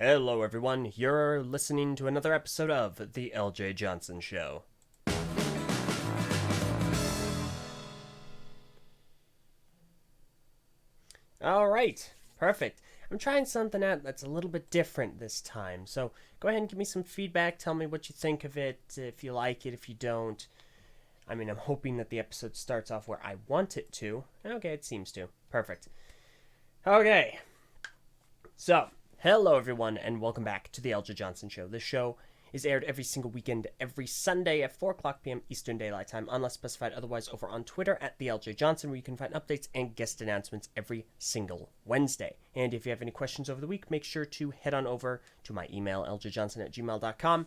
Hello, everyone. You're listening to another episode of The Eljay Johnsen Show. All right, perfect. I'm trying something out that's a little bit different this time. So go ahead and give me some feedback. Tell me what you think of it, if you like it, if you don't. I'm hoping that the episode starts off where I want it to. Okay, it seems to. Perfect. Okay. So, hello everyone, and welcome back to the Eljay Johnsen Show. This show is aired every single weekend, every Sunday at 4 o'clock p.m. Eastern Daylight Time, unless specified otherwise, over on Twitter at the Eljay Johnsen, where you can find updates and guest announcements every single Wednesday. And if you have any questions over the week, make sure to head on over to my email, eljayjohnsen@gmail.com.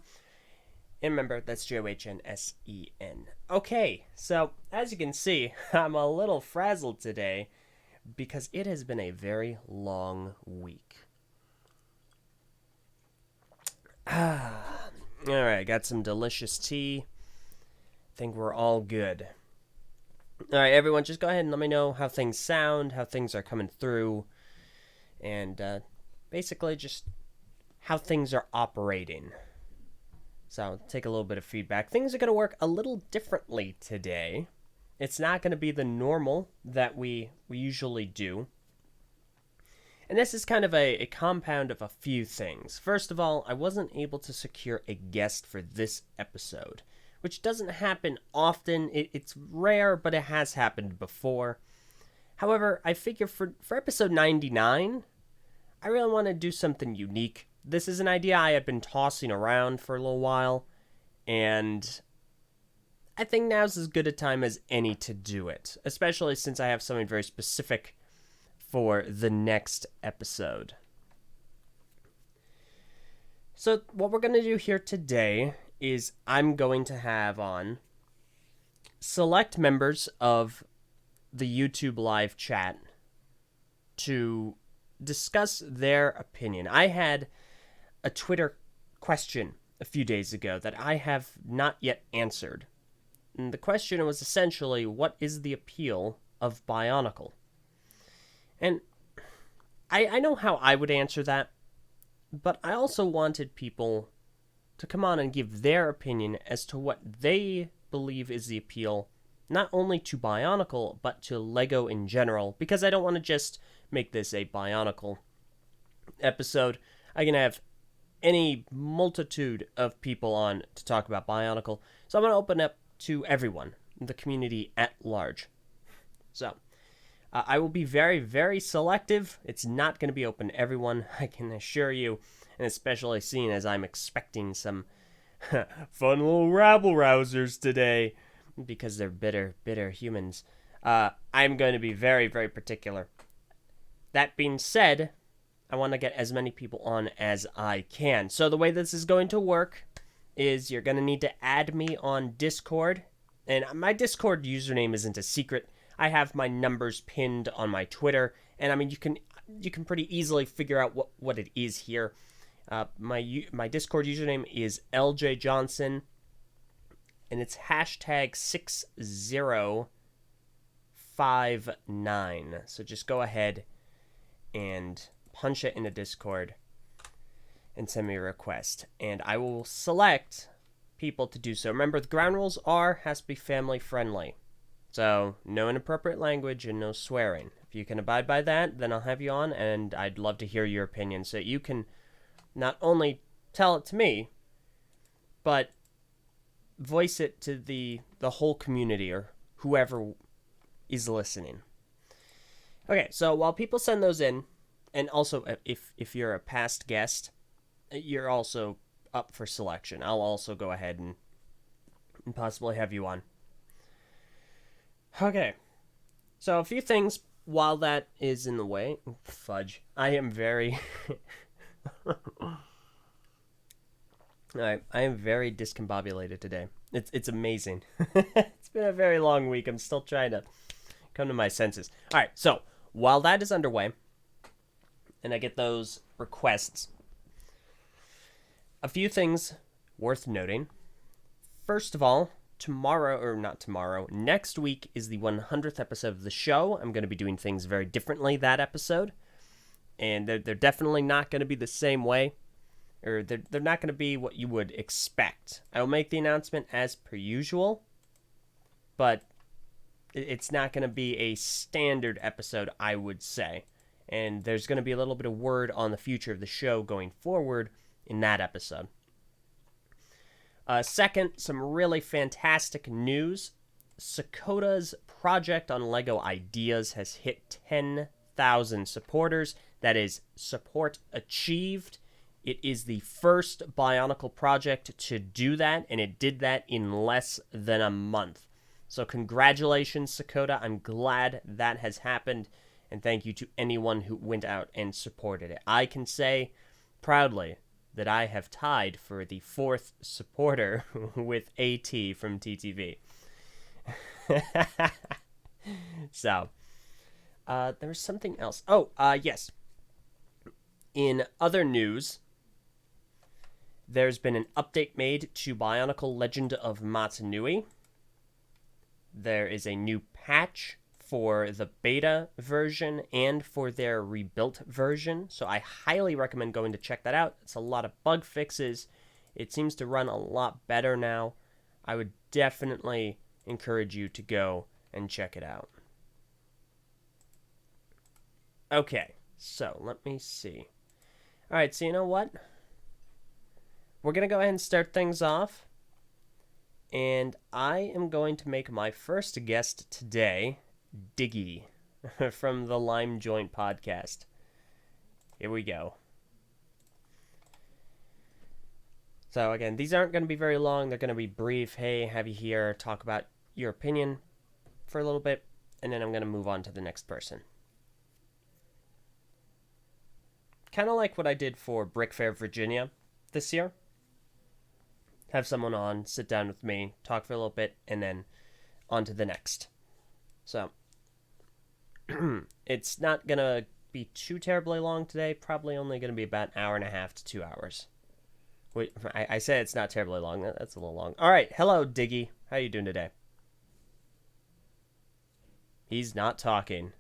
And remember, that's Johnsen. Okay, so as you can see, I'm a little frazzled today because it has been a very long week. Alright, got some delicious tea. Think we're all good. Alright, everyone, just go ahead and let me know how things sound, how things are coming through, and basically just how things are operating. So, take a little bit of feedback. Things are going to work a little differently today. It's not going to be the normal that we usually do. And this is kind of a compound of a few things. First of all, I wasn't able to secure a guest for this episode, which doesn't happen often. It's rare, but it has happened before. However, I figure for episode 99, I really want to do something unique. This is an idea I had been tossing around for a little while, and I think now's as good a time as any to do it, especially since I have something very specific for the next episode. So what we're going to do here today is I'm going to have on select members of the YouTube live chat to discuss their opinion. I had a Twitter question a few days ago that I have not yet answered. And the question was essentially, what is the appeal of BIONICLE? And I know how I would answer that, but I also wanted people to come on and give their opinion as to what they believe is the appeal, not only to BIONICLE, but to LEGO in general, because I don't want to just make this a BIONICLE episode. I can have any multitude of people on to talk about BIONICLE, so I'm going to open up to everyone, the community at large. So, I will be very, very selective. It's not going to be open to everyone, I can assure you, and especially seeing as I'm expecting some fun little rabble-rousers today, because they're bitter humans. I'm going to be very, very particular. That being said, I want to get as many people on as I can. So the way this is going to work is you're going to need to add me on Discord. And my Discord username isn't a secret. I have my numbers pinned on my Twitter. And you can pretty easily figure out what it is here. My Discord username is Eljay Johnsen. And it's hashtag 6059. So just go ahead and punch it into Discord and send me a request, and I will select people to do so. Remember, the ground rules has to be family friendly, so no inappropriate language and no swearing. If you can abide by that, then I'll have you on, and I'd love to hear your opinion, so you can not only tell it to me, but voice it to the whole community or whoever is listening. Okay, so while people send those in, and also if you're a past guest, you're also up for selection. I'll also go ahead and possibly have you on. Okay, so a few things while that is in the way. Fudge. I am very... Alright, I am very discombobulated today. It's amazing. It's been a very long week. I'm still trying to come to my senses. Alright, so while that is underway, and I get those requests, a few things worth noting. First of all, next week is the 100th episode of the show. I'm going to be doing things very differently that episode. And they're definitely not going to be the same way, or they're not going to be what you would expect. I will make the announcement as per usual, but it's not going to be a standard episode, I would say. And there's going to be a little bit of word on the future of the show going forward in that episode. Second, some really fantastic news. Sakota's project on LEGO Ideas has hit 10,000 supporters. That is support achieved. It is the first Bionicle project to do that, and it did that in less than a month. So congratulations, Sakota. I'm glad that has happened, and thank you to anyone who went out and supported it. I can say proudly that I have tied for the 4th supporter with AT from TTV. So, there was something else. Yes. In other news, there's been an update made to Bionicle Legend of Matanui. There is a new patch for the beta version and for their rebuilt version, so I highly recommend going to check that out. It's a lot of bug fixes. It seems to run a lot better now. I would definitely encourage you to go and check it out. Okay, so let me see. Alright, so you know what? We're going to go ahead and start things off. And I am going to make my first guest today, Diggy, from the Lime Joint podcast. Here we go. So again, these aren't going to be very long. They're going to be brief. Hey, have you here, talk about your opinion for a little bit, and then I'm going to move on to the next person. Kind of like what I did for Brick Fair Virginia this year. Have someone on, sit down with me, talk for a little bit, and then on to the next. So, it's not going to be too terribly long today. Probably only going to be about an hour and a half to 2 hours. Wait, I say it's not terribly long. That's a little long. All right. Hello, Diggy. How you doing today? He's not talking.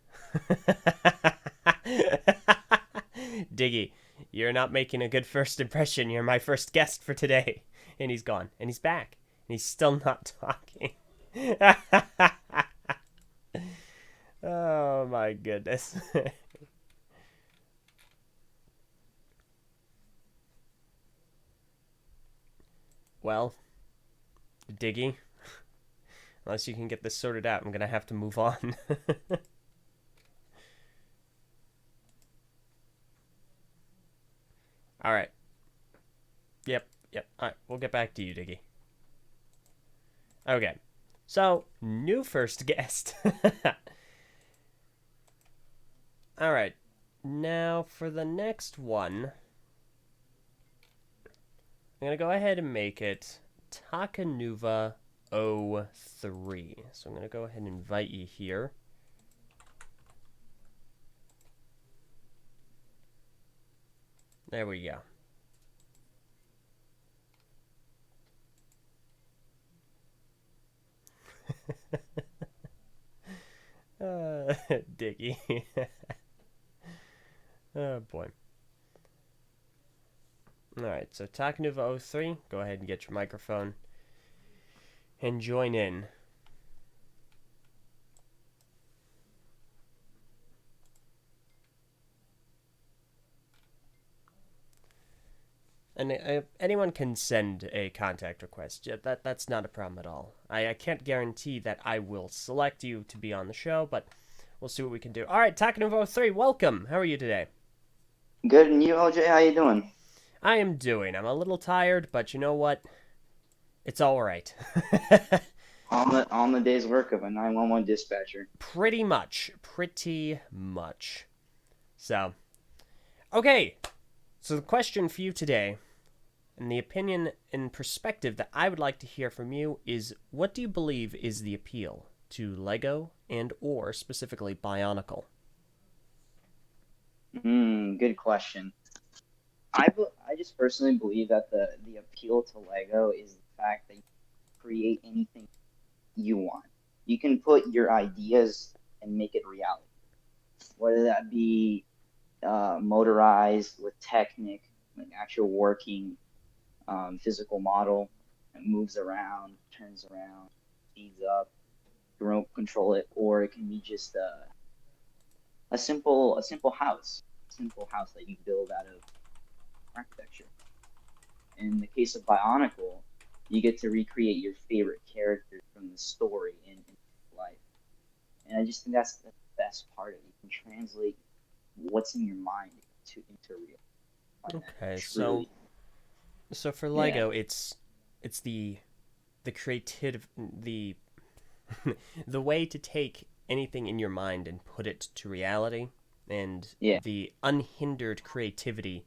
Diggy, you're not making a good first impression. You're my first guest for today. And he's gone. And he's back. And he's still not talking. Oh, my goodness. Well, Diggy, unless you can get this sorted out, I'm going to have to move on. All right. Yep. All right, we'll get back to you, Diggy. Okay. So, new first guest. All right. Now, for the next one, I'm going to go ahead and make it Takanuva 03. So I'm going to go ahead and invite you here. There we go. Diggy. Oh, boy. Alright, so Takanuva 03, go ahead and get your microphone and join in. And anyone can send a contact request. Yeah, that's not a problem at all. I can't guarantee that I will select you to be on the show, but we'll see what we can do. All right, Takanuva 03, welcome. How are you today? Good, and you, LJ? How you doing? I am doing. I'm a little tired, but you know what? It's all right. On the day's work of a 911 dispatcher. Pretty much. So, okay. So the question for you today, and the opinion and perspective that I would like to hear from you, is what do you believe is the appeal to LEGO and or specifically Bionicle? Good question. I just personally believe that the appeal to Lego is the fact that you can create anything you want. You can put your ideas and make it reality. Whether that be motorized with Technic, like actual working physical model. It moves around, turns around, speeds up, remote control it, or it can be just a simple house that you build out of architecture. In the case of Bionicle, you get to recreate your favorite characters from the story in life. And I just think that's the best part of it. You can translate what's in your mind into real. I find that Okay, truly, so for yeah, Lego, it's the creative the the way to take anything in your mind and put it to reality, and yeah, the unhindered creativity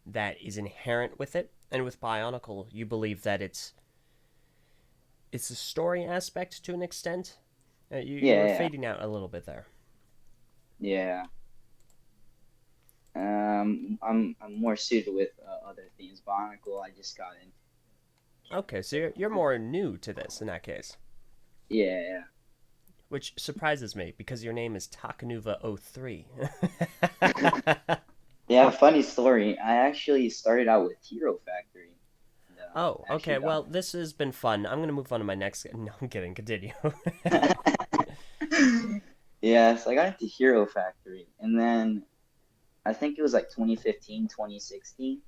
that is inherent with it. And with Bionicle, you believe that it's a story aspect to an extent. You were yeah, fading out a little bit there. yeah. I'm more suited with other themes. Bionicle, I just got in. Okay, so you're more new to this in that case, Yeah, which surprises me because your name is Takanuva03. yeah. Funny story. I actually started out with Hero Factory. And, Oh, actually okay. got Well, this has been fun. I'm gonna move on to my next. No, I'm kidding. Continue. yeah, so I got into Hero Factory, and then I think it was like 2015, 2016.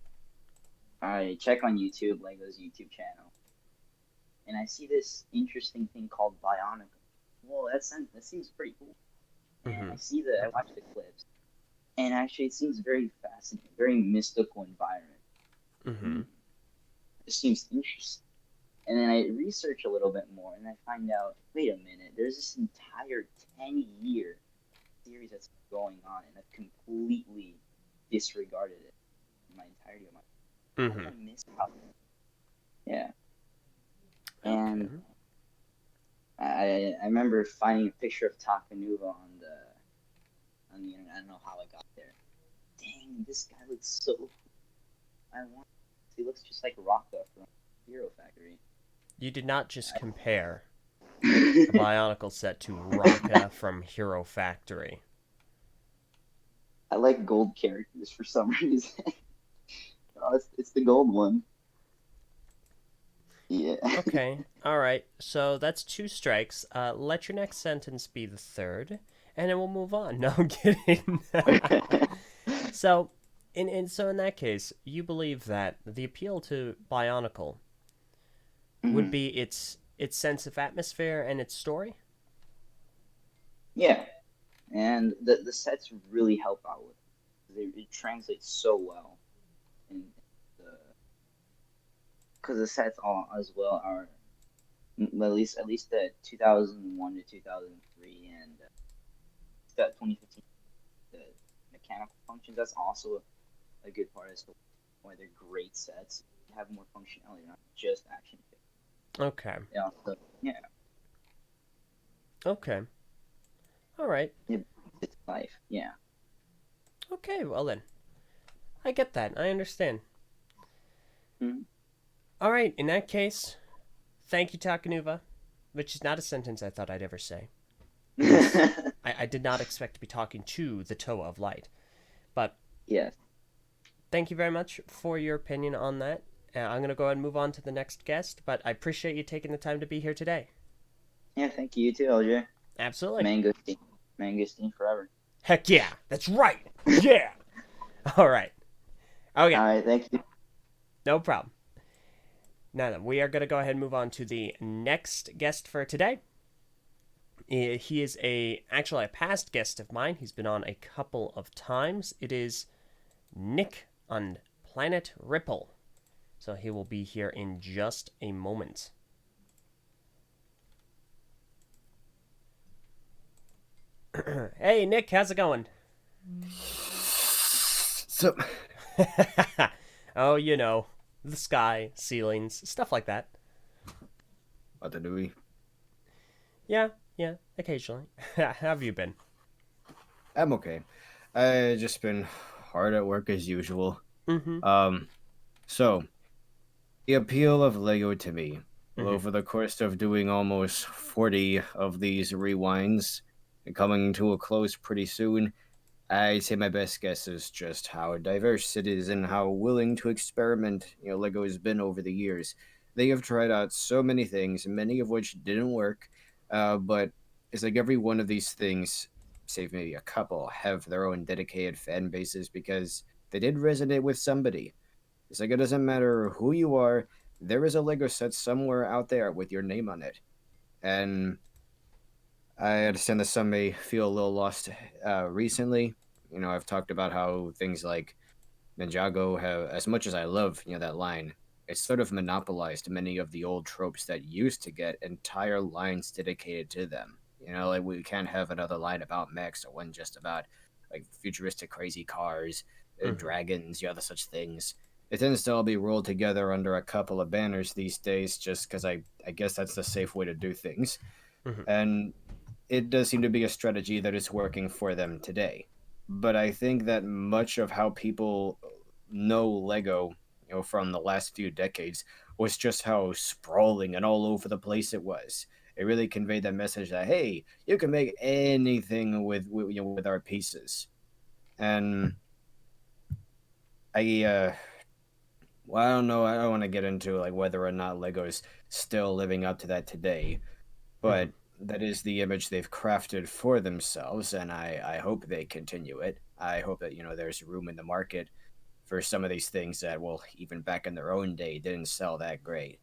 I check on YouTube, Lego's YouTube channel, and I see this interesting thing called Bionicle. Well, that seems pretty cool. And Hmm. I watch the clips, and actually it seems very fascinating, very mystical environment. Hmm. Mm, it seems interesting. And then I research a little bit more, and I find out, wait a minute, there's this entire 10-year series that's going on, and I've completely disregarded it in my entirety of my. How did Hmm. I miss out? Yeah, Okay. and I remember finding a picture of Takanuva on the internet. I don't know how I got there. Dang, this guy looks so cool. I want. He looks just like Rocco from Hero Factory. You did not just I, compare a Bionicle set to Ranka from Hero Factory. I like gold characters for some reason. Oh, it's the gold one. Yeah. Okay. All right. So that's two strikes. Let your next sentence be the third, and then we'll move on. No, I'm kidding. So, in that case, you believe that the appeal to Bionicle would Mhm. be its sense of atmosphere and its story. Yeah, and the sets really help out with it. It translates so well, and the because the sets all as well are at least the 2001 to 2003 and that 2015 the mechanical functions. That's also a good part as to why they're great sets. They have more functionality, not just action. Okay. Yeah, so yeah, Okay. All right. it's life. Yeah. Okay. Well then, I get that. I understand. Mhm. All right. In that case, thank you, Takanuva, which is not a sentence I thought I'd ever say because I did not expect to be talking to the Toa of Light. But Yes. thank you very much for your opinion on that. I'm going to go ahead and move on to the next guest, but I appreciate you taking the time to be here today. Yeah. Thank you. You too, LJ. Absolutely. Mangosteen. Mangosteen forever. Heck yeah. That's right. Yeah. All right. Okay. All right. Thank you. No problem. Now then, we are going to go ahead and move on to the next guest for today. He is actually a past guest of mine. He's been on a couple of times. It is Nick on Planet Ripple. So he will be here in just a moment. Hey Nick, how's it going? So, Oh, the sky, ceilings, stuff like that. what the do we? Yeah, yeah, occasionally. How have you been? I'm okay. I just been hard at work as usual. Mm-hmm. Um, so the appeal of Lego to me, well, Mm-hmm. over the course of doing almost 40 of these rewinds and coming to a close pretty soon, I say my best guess is just how diverse it is and how willing to experiment, Lego has been over the years. They have tried out so many things, many of which didn't work, but it's like every one of these things, save maybe a couple, have their own dedicated fan bases because they did resonate with somebody. It's like it doesn't matter who you are, there is a Lego set somewhere out there with your name on it. And I understand that some may feel a little lost recently. I've talked about how things like Ninjago have, as much as I love, that line, it's sort of monopolized many of the old tropes that used to get entire lines dedicated to them. Like we can't have another line about mechs or one just about like futuristic crazy cars, Mm-hmm. dragons, other such things. It tends to all be rolled together under a couple of banners these days, just because I guess that's the safe way to do things. Mm-hmm. And it does seem to be a strategy that is working for them today. But I think that much of how people know Lego, from the last few decades was just how sprawling and all over the place it was. It really conveyed that message that hey, you can make anything with our pieces. And I well, I don't know. I don't want to get into like whether or not Lego's still living up to that today, Mm-hmm. but that is the image they've crafted for themselves, and I hope they continue it. I hope that there's room in the market for some of these things that, well, even back in their own day, didn't sell that great.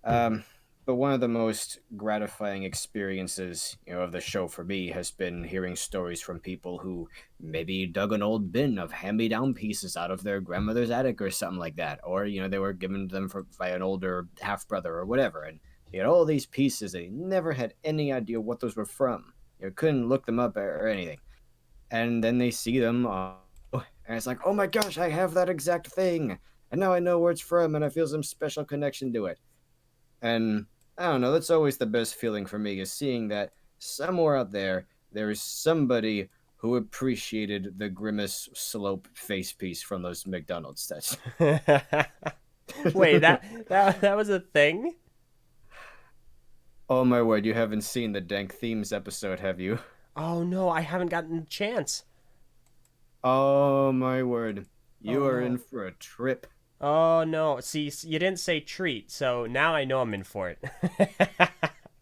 Mm-hmm. Um, but one of the most gratifying experiences, of the show for me has been hearing stories from people who maybe dug an old bin of hand-me-down pieces out of their grandmother's attic or something like that, or they were given to them by an older half brother or whatever, and they had all these pieces they never had any idea what those were from. Couldn't look them up or anything, and then they see them, and it's like, oh my gosh, I have that exact thing, and now I know where it's from, and I feel some special connection to it. And I don't know, that's always the best feeling for me is seeing that somewhere out there, there is somebody who appreciated the Grimace slope face piece from those McDonald's sets. Wait, that was a thing? Oh my word, you haven't seen the Dank Themes episode, have you? Oh no, I haven't gotten a chance. Oh my word. You Oh are in no. for a trip. Oh no. See, you didn't say treat, so now I know I'm in for it.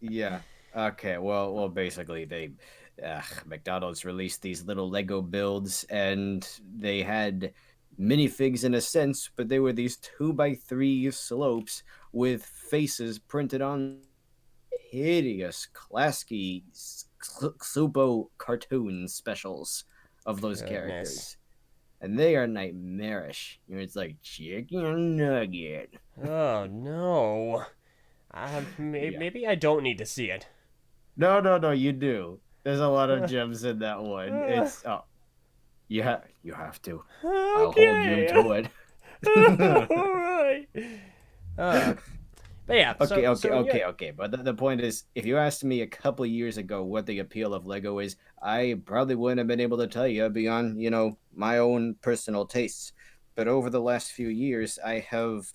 Yeah. Okay. Well, basically, McDonald's released these little Lego builds, and they had minifigs in a sense, but they were these 2x3 slopes with faces printed on hideous, Klasky, Supo cartoon specials of those Goodness. characters, and they are nightmarish. It's like chicken nugget. Oh no. Yeah. Maybe I don't need to see it. No, no, no, you do. There's a lot of Uh, gems in that one. uh, It's you have to. I'll hold you okay. to it. All right. Uh, but yeah. Okay, okay, So you. okay, okay. But the point is, if you asked me a couple years ago what the appeal of Lego is, I probably wouldn't have been able to tell you beyond, my own personal tastes. But over the last few years, I have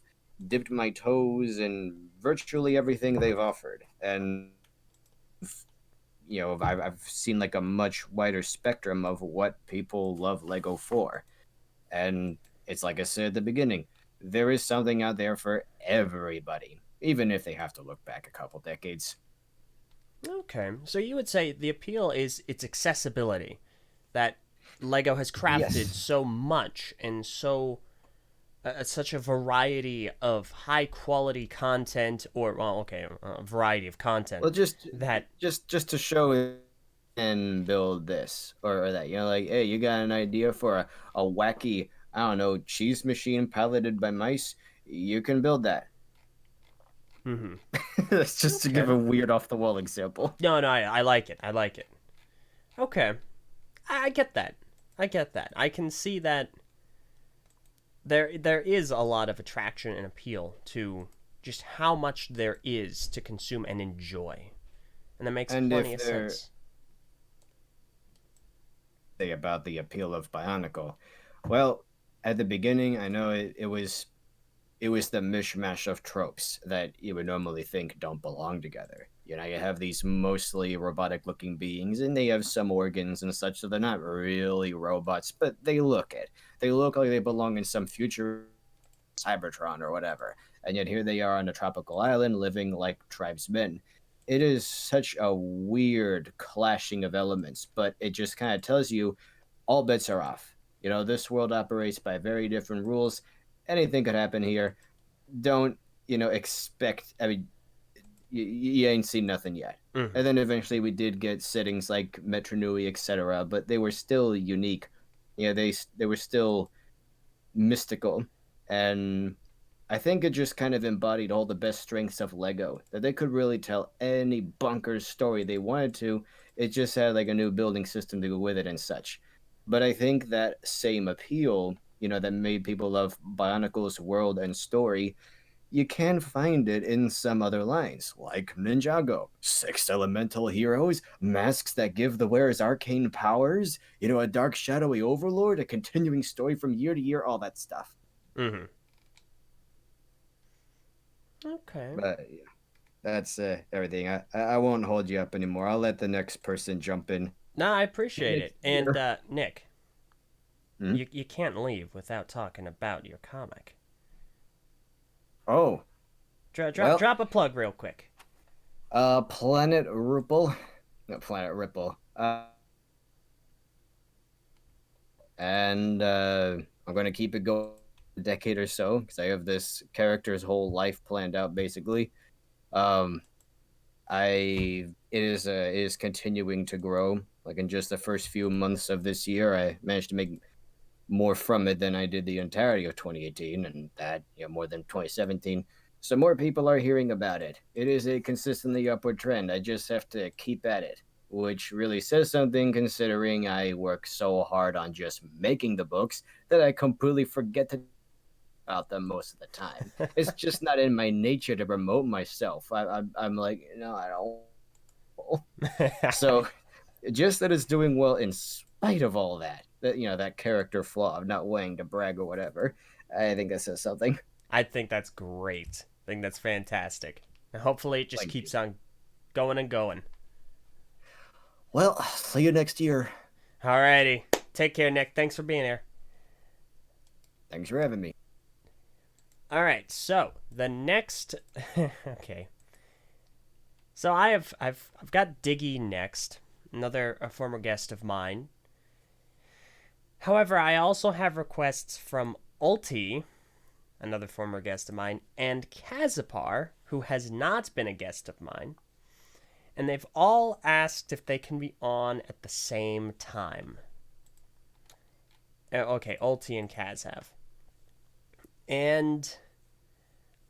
dipped my toes in virtually everything they've offered. And I've seen like a much wider spectrum of what people love Lego for. And it's like I said at the beginning, there is something out there for everybody, even if they have to look back a couple decades. Okay. So you would say the appeal is its accessibility, that Lego has crafted Yes. so much and such a variety of high quality content, or well, okay, a variety of content Well, just that. just to show it and build this or that, like, hey, you got an idea for a wacky, I don't know, cheese machine piloted by mice? You can build that. Hmm. That's just to give Okay. a weird off the wall example. No, no, I like it. I like it. Okay. I get that. I get that. I can see that there is a lot of attraction and appeal to just how much there is to consume and enjoy. And that makes And plenty if of they're sense. say about the appeal of Bionicle, well, at the beginning, I know it it was the mishmash of tropes that you would normally think don't belong together. You know, you have these mostly robotic-looking beings, and they have some organs and such, so they're not really robots, but they look it. They look like they belong in some future Cybertron or whatever. And yet here they are on a tropical island living like tribesmen. It is such a weird clashing of elements, but it just kind of tells you all bets are off. You know, this world operates by very different rules. Anything could happen here. Don't, expect, I mean, you ain't seen nothing yet. Mm-hmm. And then eventually we did get settings like Metro Nui, etc., but they were still unique. They were still mystical. And I think it just kind of embodied all the best strengths of Lego, that they could really tell any bonkers story they wanted to. It just had like a new building system to go with it and such. But I think that same appeal, that made people love Bionicle's world and story, you can find it in some other lines, like Ninjago, 6 elemental heroes, masks that give the wearers arcane powers, a dark shadowy overlord, a continuing story from year to year, all that stuff. Mm-hmm. Okay. But yeah, that's everything. I won't hold you up anymore. I'll let the next person jump in. No, I appreciate it. And Nick, Hmm? you can't leave without talking about your comic. Oh, well, Drop a plug real quick. Planet Ripple. No, Planet Ripple. And I'm going to keep it going a decade or so because I have this character's whole life planned out basically. It is continuing to grow. Like in just the first few months of this year, I managed to make more from it than I did the entirety of 2018, and that more than 2017. So more people are hearing about it. It is a consistently upward trend. I just have to keep at it, which really says something considering I work so hard on just making the books that I completely forget to about them most of the time. It's just not in my nature to promote myself. I'm like, no, I don't. So just that it's doing well in spite of all that that character flaw of not wanting to brag or whatever, I think that says something. I think that's great. I think that's fantastic. And hopefully it just keeps on going and going. Well, see you next year. Alrighty. Take care, Nick. Thanks for being here. Thanks for having me. Alright, so the next okay. So I've got Diggy next, a former guest of mine. However, I also have requests from Ulti, another former guest of mine, and Kazipar, who has not been a guest of mine. And they've all asked if they can be on at the same time. Okay, Ulti and Kaz have. And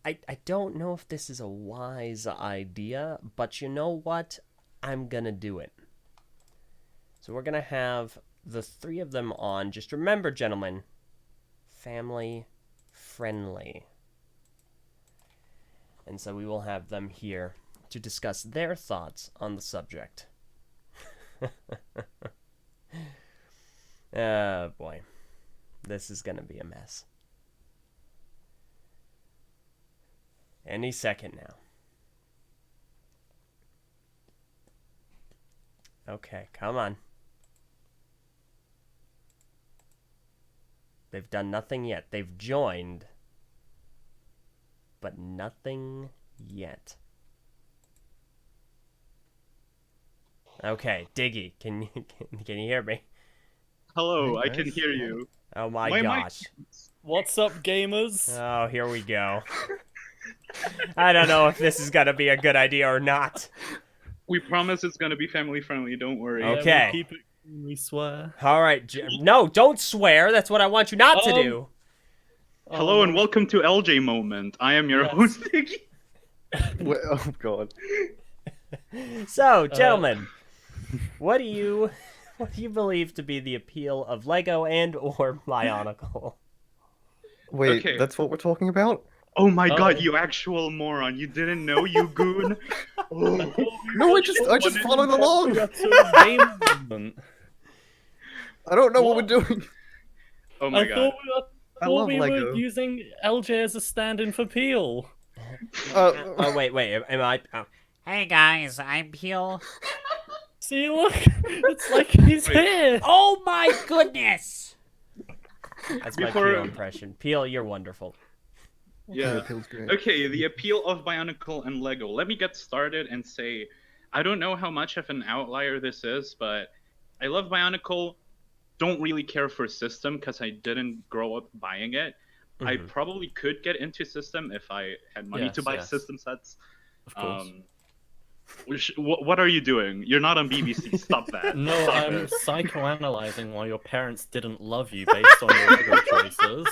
I don't know if this is a wise idea, but you know what? I'm going to do it. So we're going to have the three of them on. Just remember, gentlemen, family friendly. And so we will have them here to discuss their thoughts on the subject. Oh boy. This is going to be a mess. Any second now. Okay, come on. They've done nothing yet. They've joined, but nothing yet. Okay, Diggy, can you hear me? Hello, Hey, I can guys. hear you. Oh my My mic- gosh. What's up, gamers? Oh, here we go. I don't know if this is gonna be a good idea or not. We promise it's gonna be family friendly. Don't worry. Okay. Yeah, we keep it. We swear. All right, no, don't swear. That's what I want you not to do. Hello Oh, and welcome to LJ Moment. I am your Yes. host, Iggy. no. Oh god. So, gentlemen, what do you believe to be the appeal of Lego and or Bionicle? Wait, Okay. that's what we're talking about? Oh my Oh. god, you actual moron! You didn't know, you goon. Oh. No, I just followed along. That's a game moment. I don't know what we're doing. Oh my I god. thought we were I Thought love we were Lego. using LJ as a stand-in for Peel. Oh wait, am I? Oh, Hey guys, I'm Peel. See, look, it's like he's Wait. here. oh my goodness! That's my Before- Peel impression. Peel, you're wonderful. Yeah. It feels great. Okay, the appeal of Bionicle and Lego. Let me get started and say, I don't know how much of an outlier this is, but I love Bionicle. Don't really care for system because I didn't grow up buying it. I Mhm. probably could get into system if I had money to Yes, buy yes. system sets. Of course. What are you doing? You're not on BBC. Stop that. No, Stop I'm it. psychoanalyzing why your parents didn't love you based on your Lego choices.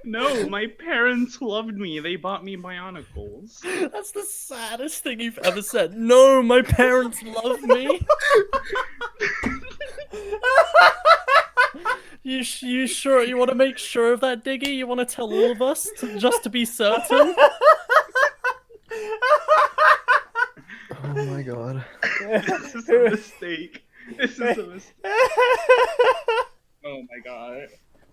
No, my parents loved me. They bought me Bionicles. That's the saddest thing you've ever said. No, my parents love me. You sure? You want to make sure of that, Diggy? You want to tell all of us just to be certain? Oh my god. This is a mistake. This is a mistake. Oh my god.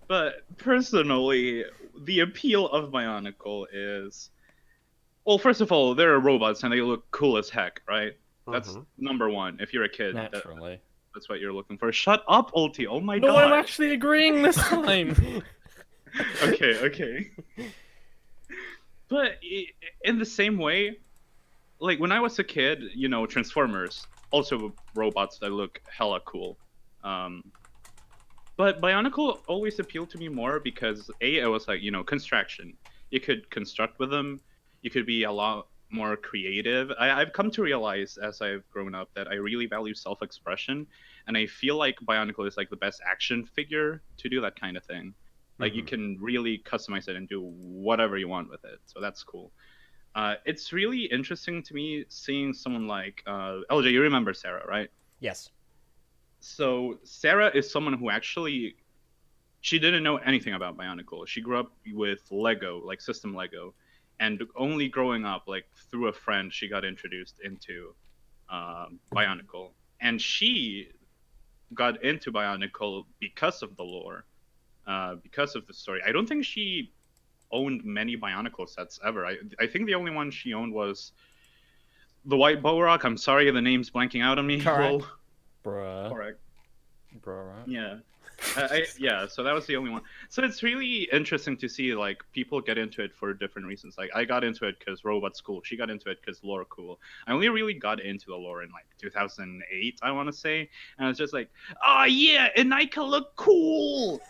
But personally, the appeal of Bionicle is, well, first of all, they're robots and they look cool as heck, right? That's Mhm. number one. If you're a kid, Naturally. that's what you're looking for. Shut up, Ulti. Oh my No, god. I'm actually agreeing this time. Okay. But in the same way, like when I was a kid, you know, Transformers, also robots that look hella cool. But Bionicle always appealed to me more because it was like, you know, construction. You could construct with them. You could be a lot more creative. I've come to realize as I've grown up that I really value self-expression, and I feel like Bionicle is like the best action figure to do that kind of thing. Like you can really customize it and do whatever you want with it. So that's cool. It's really interesting to me seeing someone like LJ. You remember Sarah, right? Yes. So Sarah is someone who actually she didn't know anything about Bionicle. She grew up with Lego, like system Lego, and only growing up, like through a friend, she got introduced into Bionicle, and she got into Bionicle because of the lore, because of the story. I don't think she owned many Bionicle sets ever. I think the only one she owned was the White Balrog. I'm sorry, the name's blanking out on me. Correct. Lol. Bruh. Correct. Bruh. Yeah. Yeah, so that was the only one. So it's really interesting to see like people get into it for different reasons. Like I got into it because robots cool. She got into it because lore cool. I only really got into the lore in like 2008, I want to say, and I was just like, oh yeah, and I can look cool.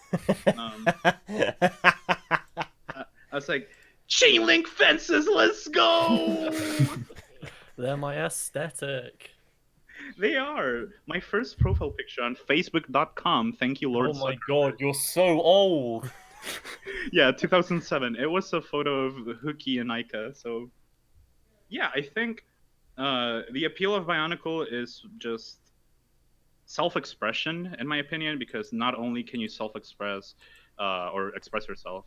I was like, chain link fences, let's go. They're my aesthetic. They are my first profile picture on Facebook.com. Thank you, Lord. Oh my Zuckerberg. god, you're so old. Yeah, 2007. It was a photo of Hookie and Aika. So, yeah, I think the appeal of Bionicle is just self-expression, in my opinion, because not only can you self-express or express yourself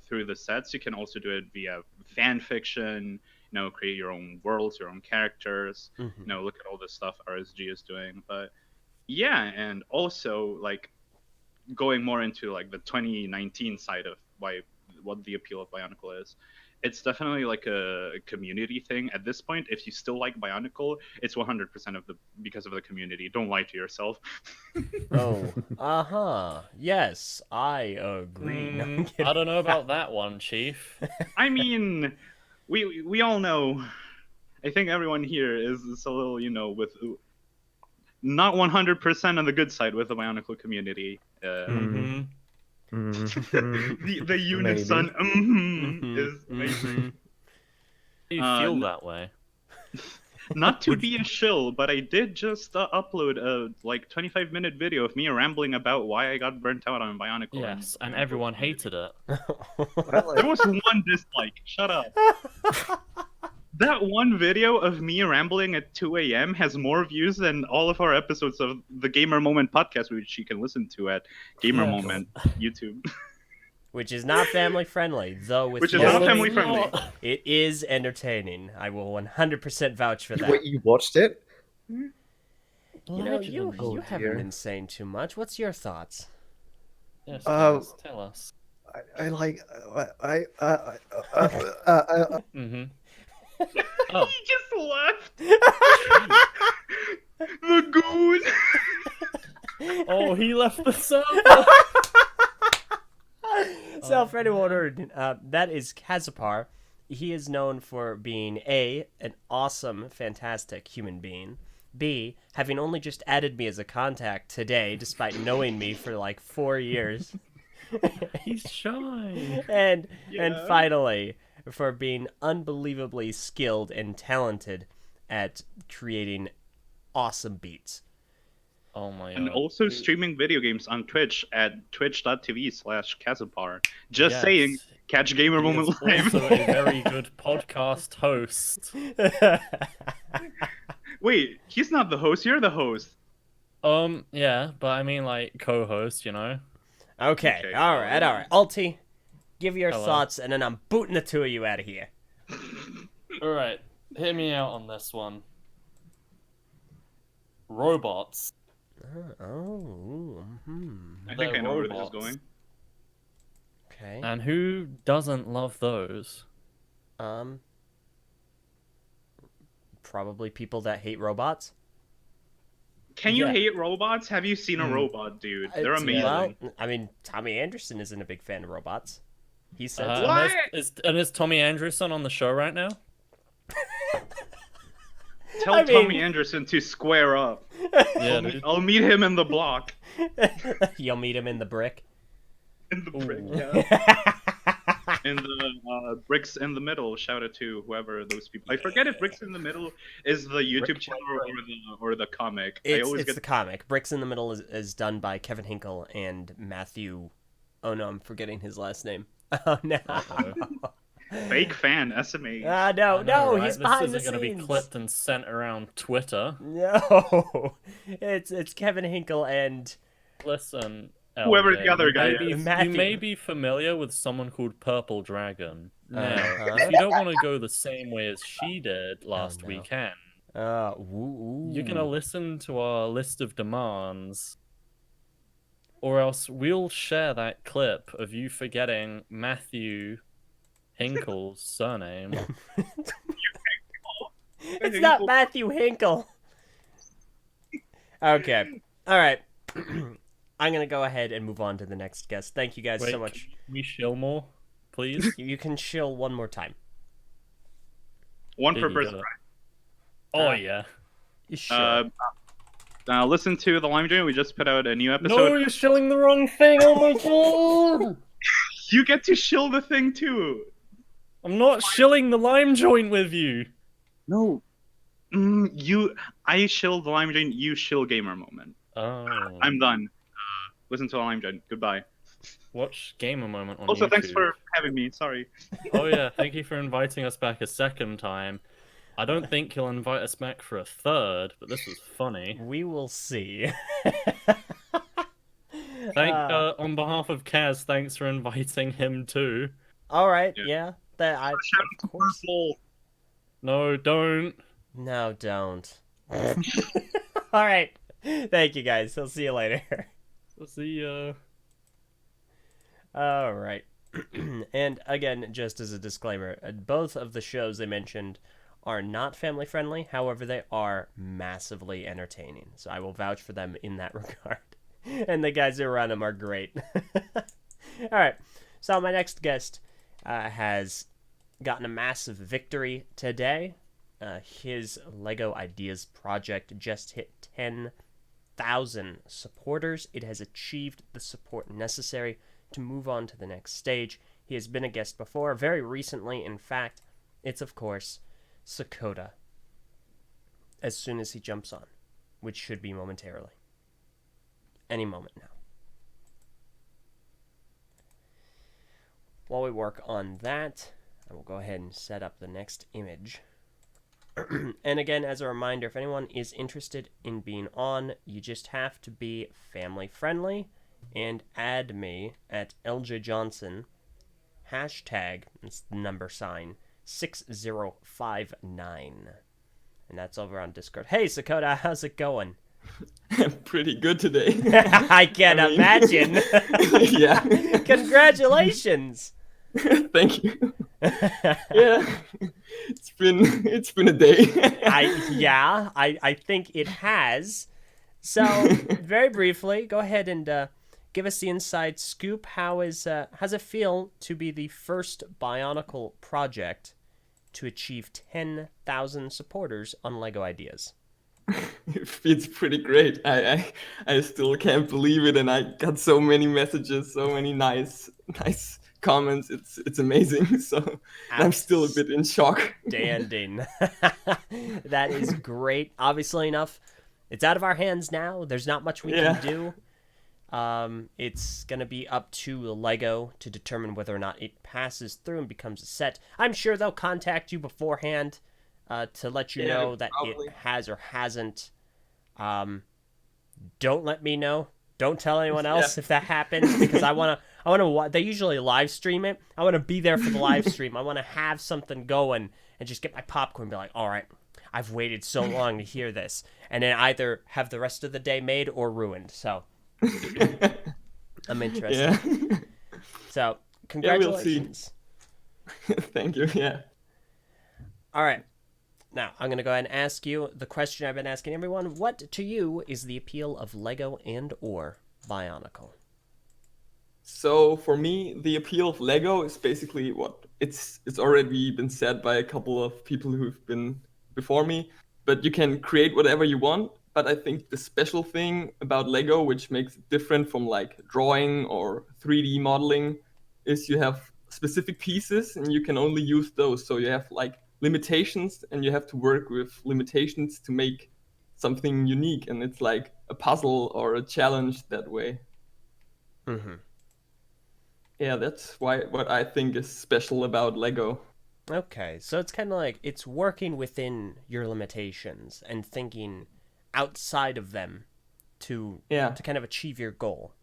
through the sets, you can also do it via fan fiction. You know, create your own worlds, your own characters. You know, look at all the stuff RSG is doing. But yeah, and also like going more into like the 2019 side of what the appeal of Bionicle is. It's definitely like a community thing at this point. If you still like Bionicle, it's 100% because of the community. Don't lie to yourself. Oh, yes, I agree. No, I'm kidding. I don't know about that one, Chief. I mean, we all know. I think everyone here is a little, you know, with not 100% on the good side with the Bionicle community. Mm-hmm. The unison is amazing. You feel that way. Not to be a shill, but I did just upload a like 25-minute video of me rambling about why I got burnt out on Bionicle. Yes, and everyone hated it. There was one dislike. Shut up. That one video of me rambling at 2 a.m. has more views than all of our episodes of the Gamer Moment podcast, which you can listen to at Gamer Yes. Moment YouTube. Which is not family friendly, though. With Which is you, not Yes, family it's friendly. not. it is entertaining. I will 100% vouch for that. Wait, you watched it? You know, you Legend. Oh, haven't dear. been saying too much. What's your thoughts? Yes, Uh, please, tell us. I like Mm-hmm. Oh, He just left. The goon. oh, he left the server. So, for anyone who that is Kazapar. He is known for being A, an awesome, fantastic human being. B, having only just added me as a contact today, despite knowing me for like 4 years. He's shy. and Yeah. finally, for being unbelievably skilled and talented at creating awesome beats. Oh my god. And also streaming video games on Twitch at twitch.tv/Kazapar. Just saying, catch Gamer He is Moment Live. also a very good podcast host. Wait, he's not the host, you're the host. Yeah, but I mean, like, co-host, you know? Okay, Okay. all right. Alti, give your Hello. thoughts, and then I'm booting the two of you out of here. Alright, hear me out on this one. Robots. I think They're I know where this is robots. going. Okay. And who doesn't love those? Probably people that hate robots. Can you Yeah. hate robots? Have you seen a robot, dude? They're amazing. Well, I mean, Tommy Anderson isn't a big fan of robots. He said so. What? And is Tommy Anderson on the show right now? Tell I mean- Tommy Anderson to square up. Yeah, dude. I'll meet him in the block. You'll meet him in the brick. In the brick, Ooh. yeah. In the bricks in the middle. Shout out to whoever those people. I forget if Bricks in the Middle is the YouTube Brick channel by or the comic. I It's always the get comic. Bricks in the Middle is done by Kevin Hinkle and Matthew. Oh no, I'm forgetting his last name. Oh no. fake fan SMA. No, I know, right? he's behind the This isn't going to be scenes. clipped and sent around Twitter. No, it's Kevin Hinkle and Listen, Whoever LJ, the other you guy may be- is. Matthew. You may be familiar with someone called Purple Dragon. Now, Uh-huh. if you don't want to go the same way as she did last no. weekend, woo. you're going to listen to our list of demands, or else we'll share that clip of you forgetting Matthew Hinkle's surname. It's not Matthew Hinkle. Okay. All right. I'm going to go ahead and move on to the next guest. Thank you guys Wait, so much. can we shill more, please? You can chill one more time. One There per you person. go. Oh, yeah. Sure. Listen to the Lime Joint. We just put out a new episode. No, you're shilling the wrong thing. Oh my god! You get to shill the thing too. I'm not shilling the lime joint with you. No. I shill the Lime Joint. You shill Gamer Moment. Oh. I'm done. Listen to the Lime Joint. Goodbye. Watch Gamer Moment on Also, YouTube. thanks for having me. Sorry. Oh yeah, thank you for inviting us back a second time. I don't think you'll invite us back for a third, but this was funny. We will see. On behalf of Kaz, thanks for inviting him too. All right. Yeah. Yeah. Of course. No, don't. No, don't. All right. Thank you guys. I'll see you later. See ya. All right. And again, just as a disclaimer, both of the shows they mentioned are not family friendly. However, they are massively entertaining. So I will vouch for them in that regard. And the guys who run them are great. All right. So my next guest has gotten a massive victory today. His Lego Ideas project just hit 10,000 supporters. It has achieved the support necessary to move on to the next stage. He has been a guest before, very recently, in fact. It's, of course, Sakota. As soon as he jumps on, which should be momentarily. Any moment now. While we work on that, I will go ahead and set up the next image. And again, as a reminder, if anyone is interested in being on, you just have to be family friendly and add me at Eljay Johnsen, hashtag, it's the number sign, 6059. And that's over on Discord. Hey, Sakota, how's it going? I'm pretty good today. I can I mean- imagine. Yeah. Congratulations. Thank you. Yeah, it's been a day. I think it has. So, very briefly, go ahead and give us the inside scoop. How's it feel to be the first Bionicle project to achieve 10,000 supporters on Lego Ideas? It's pretty great. I still can't believe it, and I got so many messages, so many nice comments. It's amazing. So I'm still a bit in shock. Outstanding. That is great. Obviously enough, it's out of our hands now. There's not much we can do. It's going to be up to Lego to determine whether or not it passes through and becomes a set. I'm sure they'll contact you beforehand to let you know that probably. it has or hasn't. Don't let me know. Don't tell anyone else if that happens, because I want to. They usually live stream it. I want to be there for the live stream. I want to have something going and just get my popcorn and be like, all right, I've waited so long to hear this, and then either have the rest of the day made or ruined. So I'm interested. Yeah. So Yeah, we'll see. congratulations. Thank you. Yeah. All right. Now, I'm going to go ahead and ask you the question I've been asking everyone. What, to you, is the appeal of Lego and or Bionicle? So for me, the appeal of Lego is basically what it's already been said by a couple of people who've been before me, but you can create whatever you want. But I think the special thing about Lego, which makes it different from like drawing or 3D modeling, is you have specific pieces and you can only use those. So you have like limitations and you have to work with limitations to make something unique, and it's like a puzzle or a challenge that way. Mm-hmm. Yeah, that's what I think is special about Lego. Okay, so it's kind of like it's working within your limitations and thinking outside of them to kind of achieve your goal.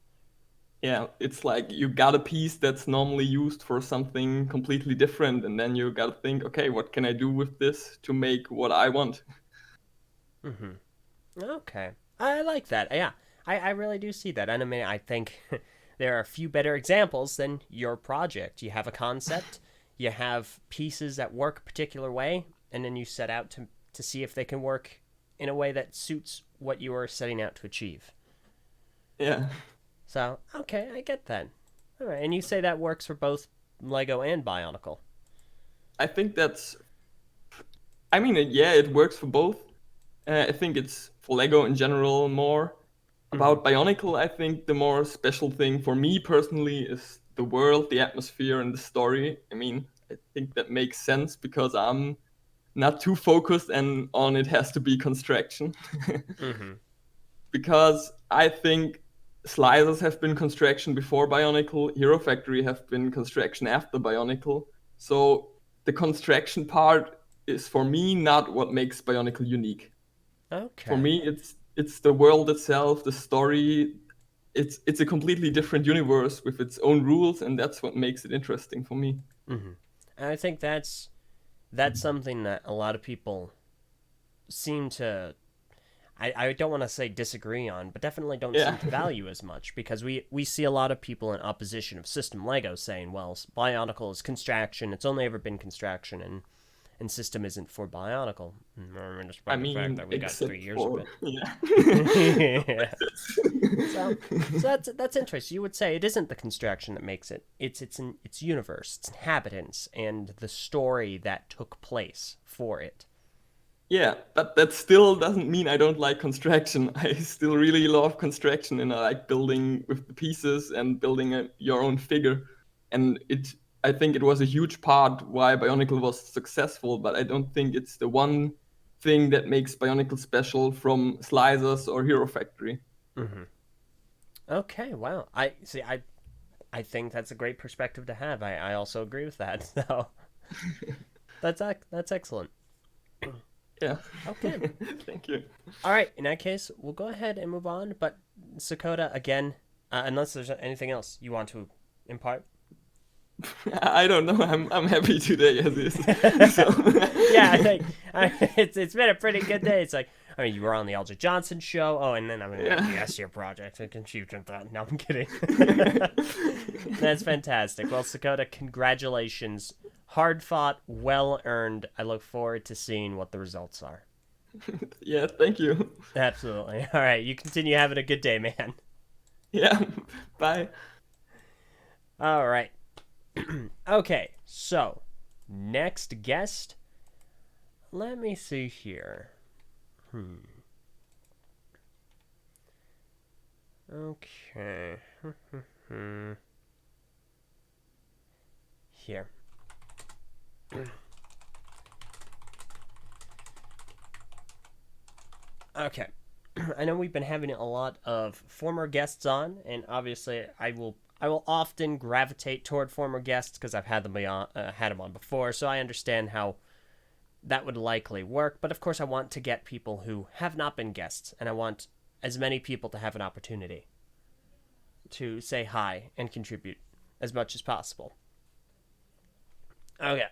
Yeah, it's like you got a piece that's normally used for something completely different, and then you got to think, okay, what can I do with this to make what I want? Mm-hmm. Okay, I like that. Yeah, I really do see that. And I mean, I think there are a few better examples than your project. You have a concept, you have pieces that work a particular way, and then you set out to see if they can work in a way that suits what you are setting out to achieve. Yeah. So, okay, I get that. All right, and you say that works for both Lego and Bionicle. I think it works for both. I think it's for Lego in general more. About Bionicle, I think the more special thing for me personally is the world, the atmosphere, and the story. I mean, I think that makes sense because I'm not too focused and on it has to be construction. Because I think Sliders have been construction before Bionicle, Hero Factory have been construction after Bionicle. So the construction part is for me not what makes Bionicle unique. Okay. For me, it's the world itself, the story. It's a completely different universe with its own rules, and that's what makes it interesting for me. Mm-hmm. And I think that's something that a lot of people seem to, I don't want to say disagree on, but definitely don't seem to value as much, because we see a lot of people in opposition of System Lego saying, well, Bionicle is construction, it's only ever been construction, and System isn't for Bionicle. I mean, the fact that we got 3 years of it. Yeah. So that's interesting. You would say it isn't the construction that makes it. It's its universe, its inhabitants, and the story that took place for it. Yeah, but that still doesn't mean I don't like construction. I still really love construction, and I like building with the pieces and building your own figure. And I think it was a huge part why Bionicle was successful, but I don't think it's the one thing that makes Bionicle special from Slicers or Hero Factory. Mm-hmm. Okay, wow. I think that's a great perspective to have. I also agree with that. So that's excellent. Yeah. Okay. Thank you. All right. In that case, we'll go ahead and move on. But Sakota, again, unless there's anything else you want to impart. I don't know. I'm happy today as is. So. Yeah, I think it's been a pretty good day. It's like, I mean, you were on the Eljay Johnsen Show. Oh, and then I'm going to Yeah. yes, your project. I confused with that. No, I'm kidding. That's fantastic. Well, Sakota, congratulations. Hard fought, well earned. I look forward to seeing what the results are. Yeah, thank you. Absolutely. All right, you continue having a good day, man. Yeah, bye. All right. Okay, so next guest. Let me see here. Okay. Here. Okay. I know we've been having a lot of former guests on, and obviously I will often gravitate toward former guests because I've had them on before, so I understand how that would likely work. But of course, I want to get people who have not been guests, and I want as many people to have an opportunity to say hi and contribute as much as possible. Okay.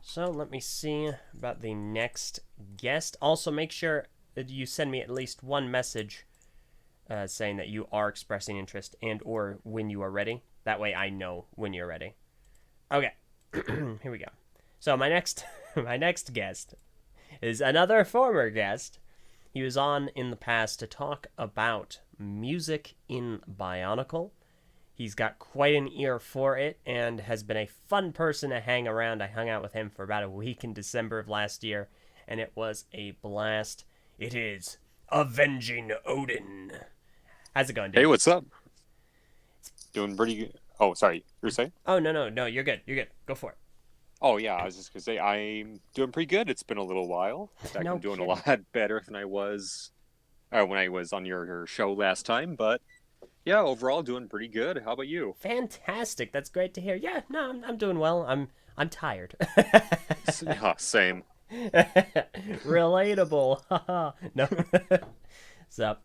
So let me see about the next guest. Also, make sure that you send me at least one message saying that you are expressing interest and or when you are ready. That way I know when you're ready. Okay. Here we go. So my next guest is another former guest. He was on in the past to talk about music in BIONICLE. He's got quite an ear for it and has been a fun person to hang around. I hung out with him for about a week in December of last year, and it was a blast. It is Avenging Odin. How's it going, dude? Hey, what's up? Doing pretty good. Oh, sorry. You were saying? Oh, no. You're good. Go for it. Oh, yeah. I was just going to say, I'm doing pretty good. It's been a little while. In fact, No I'm doing kidding. a lot better than I was when I was on your show last time. But yeah, overall, doing pretty good. How about you? Fantastic. That's great to hear. Yeah, no, I'm doing well. I'm tired. Yeah, same. Relatable. No. So,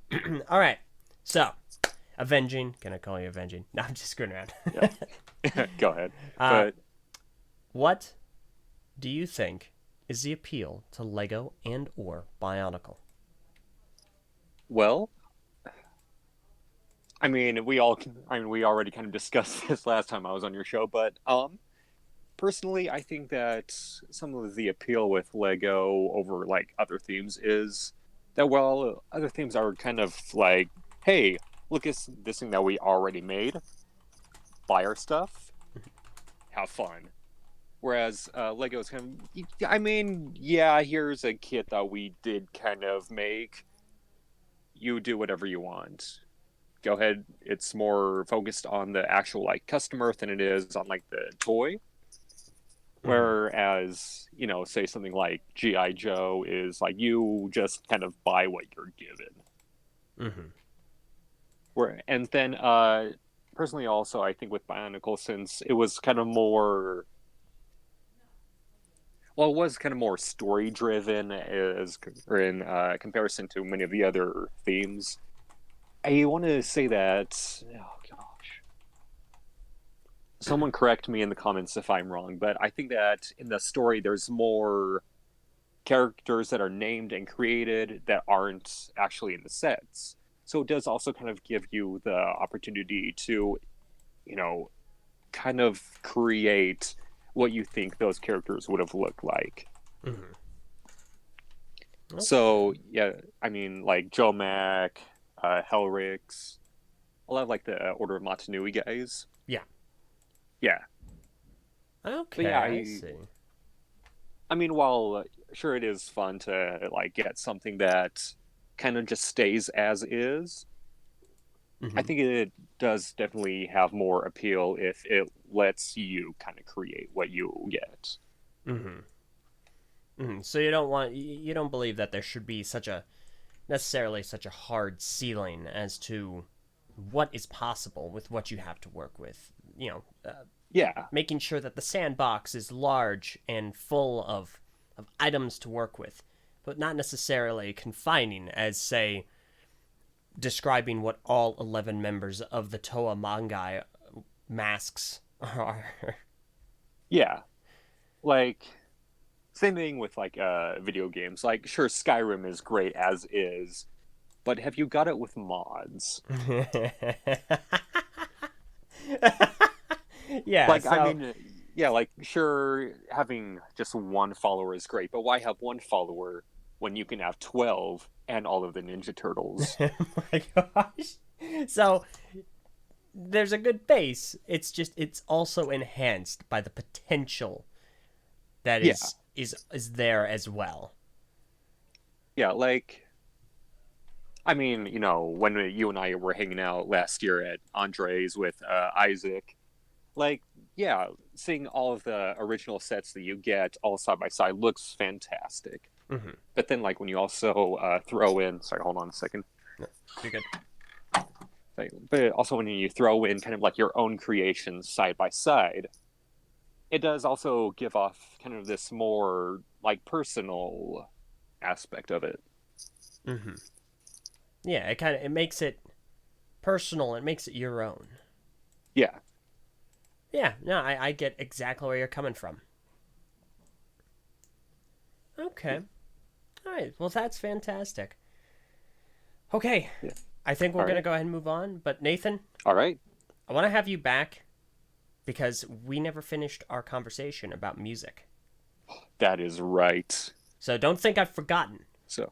all right. So, Avenging. Can I call you Avenging? No, I'm just screwing around. Yeah. Go ahead. But what do you think is the appeal to Lego and or BIONICLE? Well, we already kind of discussed this last time I was on your show, but personally, I think that some of the appeal with Lego over like other themes is that while other themes are kind of like, hey, look at this thing that we already made, buy our stuff, have fun. Whereas Lego is kind of, yeah, here's a kit that we did kind of make. You do whatever you want. Go ahead. It's more focused on the actual like customer than it is on like the toy. Whereas, say something like G.I. Joe is like you just kind of buy what you're given. And then personally also I think with BIONICLE, since it was kind of more story driven in comparison to many of the other themes. I want to say that, oh gosh, someone correct me in the comments if I'm wrong, but I think that in the story there's more characters that are named and created that aren't actually in the sets. So it does also kind of give you the opportunity to, kind of create what you think those characters would have looked like. Okay. So, yeah, like Joe Mac, Helrix, a lot of like the Order of Matanui guys. Yeah. Yeah. Okay, yeah, I see. While sure it is fun to like get something that kind of just stays as is, I think it does definitely have more appeal if it lets you kind of create what you get. So you don't believe that there should be necessarily such a hard ceiling as to what is possible with what you have to work with. Yeah. Making sure that the sandbox is large and full of items to work with, but not necessarily confining as, say, describing what all 11 members of the Toa Mangai masks are. Yeah. Like, same thing with like video games. Like, sure, Skyrim is great as is, but have you got it with mods? Yeah, Like, so I mean, yeah, like, sure, having just one follower is great, but why have one follower when you can have 12 and all of the Ninja Turtles? oh my gosh. So there's a good base. It's just it's also enhanced by the potential that Yeah. is there as well. Yeah, like, I mean, you know, when you and I were hanging out last year at Andre's with Isaac, like, yeah, seeing all of the original sets that you get all side by side looks fantastic. Mm-hmm. But then, like, when you also throw in, sorry, hold on a second. No, you're good. But also when you throw in kind of like your own creations side by side, it does also give off kind of this more like personal aspect of it. Mm-hmm. Yeah, it makes it personal. It makes it your own. Yeah. Yeah, no, I get exactly where you're coming from. Okay. All right. Well, that's fantastic. Okay. Yeah. I think we're All going to right. go ahead and move on. But Nathan, All right. I want to have you back because we never finished our conversation about music. That is right. So don't think I've forgotten. So,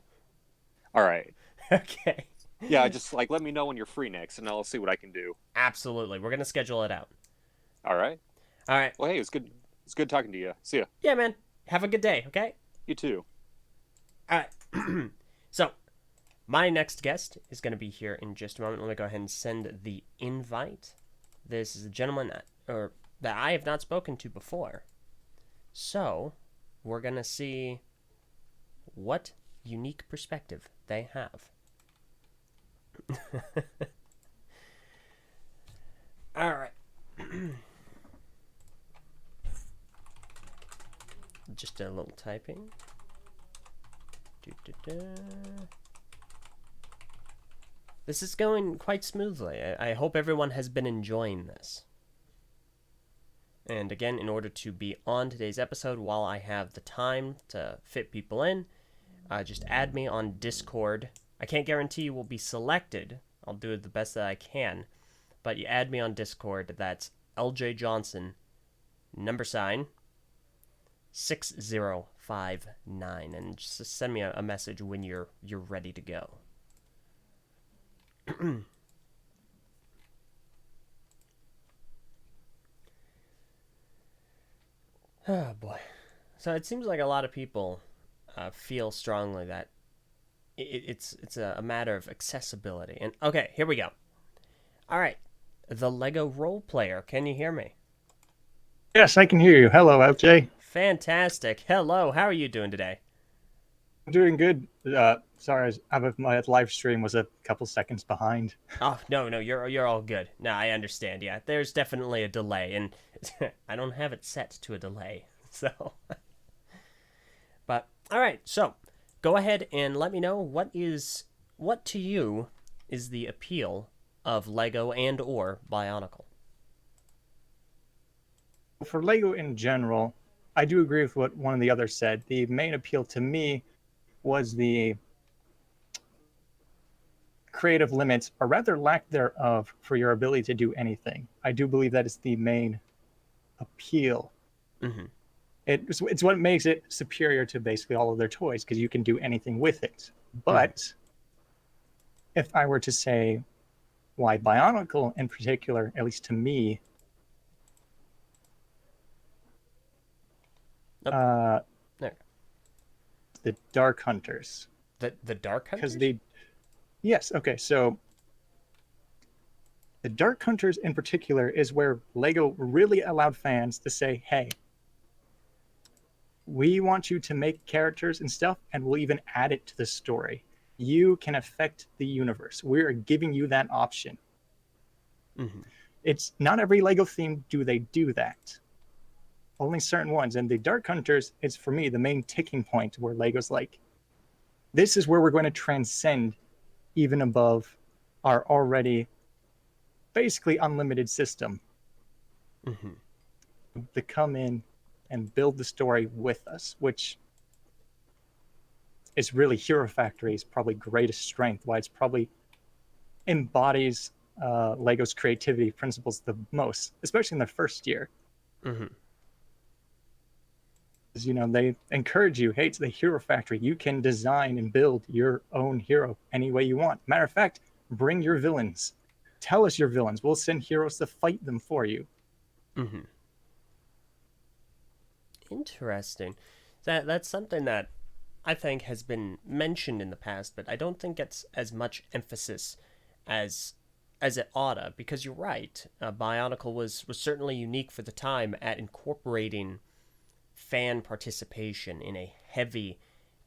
all right. Okay. Yeah, just like let me know when you're free next, and I'll see what I can do. Absolutely. We're going to schedule it out. All right. All right. Well, hey, it's good. It's good talking to you. See ya. Yeah, man. Have a good day, okay? You too. All right. So, my next guest is going to be here in just a moment. Let me go ahead and send the invite. This is a gentleman that I have not spoken to before. So, we're going to see what unique perspective they have. All right. Just a little typing. This is going quite smoothly. I hope everyone has been enjoying this. And again, in order to be on today's episode while I have the time to fit people in, just add me on Discord. I can't guarantee you will be selected. I'll do the best that I can. But you add me on Discord. That's Eljay Johnsen, #, 6059, and just send me a message when you're ready to go. Oh boy. So it seems like a lot of people feel strongly that it's a matter of accessibility. And okay, here we go. All right, the Lego role player. Can you hear me? Yes, I can hear you. Hello, LJ. Fantastic. Hello. How are you doing today? I'm doing good. Sorry, my live stream was a couple seconds behind. Oh no, you're all good. No, I understand. Yeah, there's definitely a delay, and I don't have it set to a delay. So, but all right. So, go ahead and let me know what to you is the appeal of Lego and or Bionicle. For Lego in general, I do agree with what one of the others said. The main appeal to me was the creative limits, or rather lack thereof, for your ability to do anything. I do believe that is the main appeal. Mm-hmm. It's what makes it superior to basically all of their toys, because you can do anything with it. But if I were to say why Bionicle in particular, at least to me, There. the Dark Hunters. The Dark Hunters? Because yes, okay, so the Dark Hunters in particular is where Lego really allowed fans to say, hey, we want you to make characters and stuff, and we'll even add it to the story. You can affect the universe. We're giving you that option. Mm-hmm. It's not every Lego theme do they do that. Only certain ones. And the Dark Hunters is, for me, the main ticking point where Lego's like, this is where we're going to transcend even above our already basically unlimited system. Mm-hmm. To come in and build the story with us, which is really Hero Factory's probably greatest strength, why it's probably embodies Lego's creativity principles the most, especially in the first year. Mm-hmm. Because, you know, they encourage you, hey, it's the Hero Factory. You can design and build your own hero any way you want. Matter of fact, bring your villains. Tell us your villains. We'll send heroes to fight them for you. Mm-hmm. Interesting. That's something that I think has been mentioned in the past, but I don't think it's as much emphasis as it oughta, because you're right. Bionicle was certainly unique for the time at incorporating fan participation in a heavy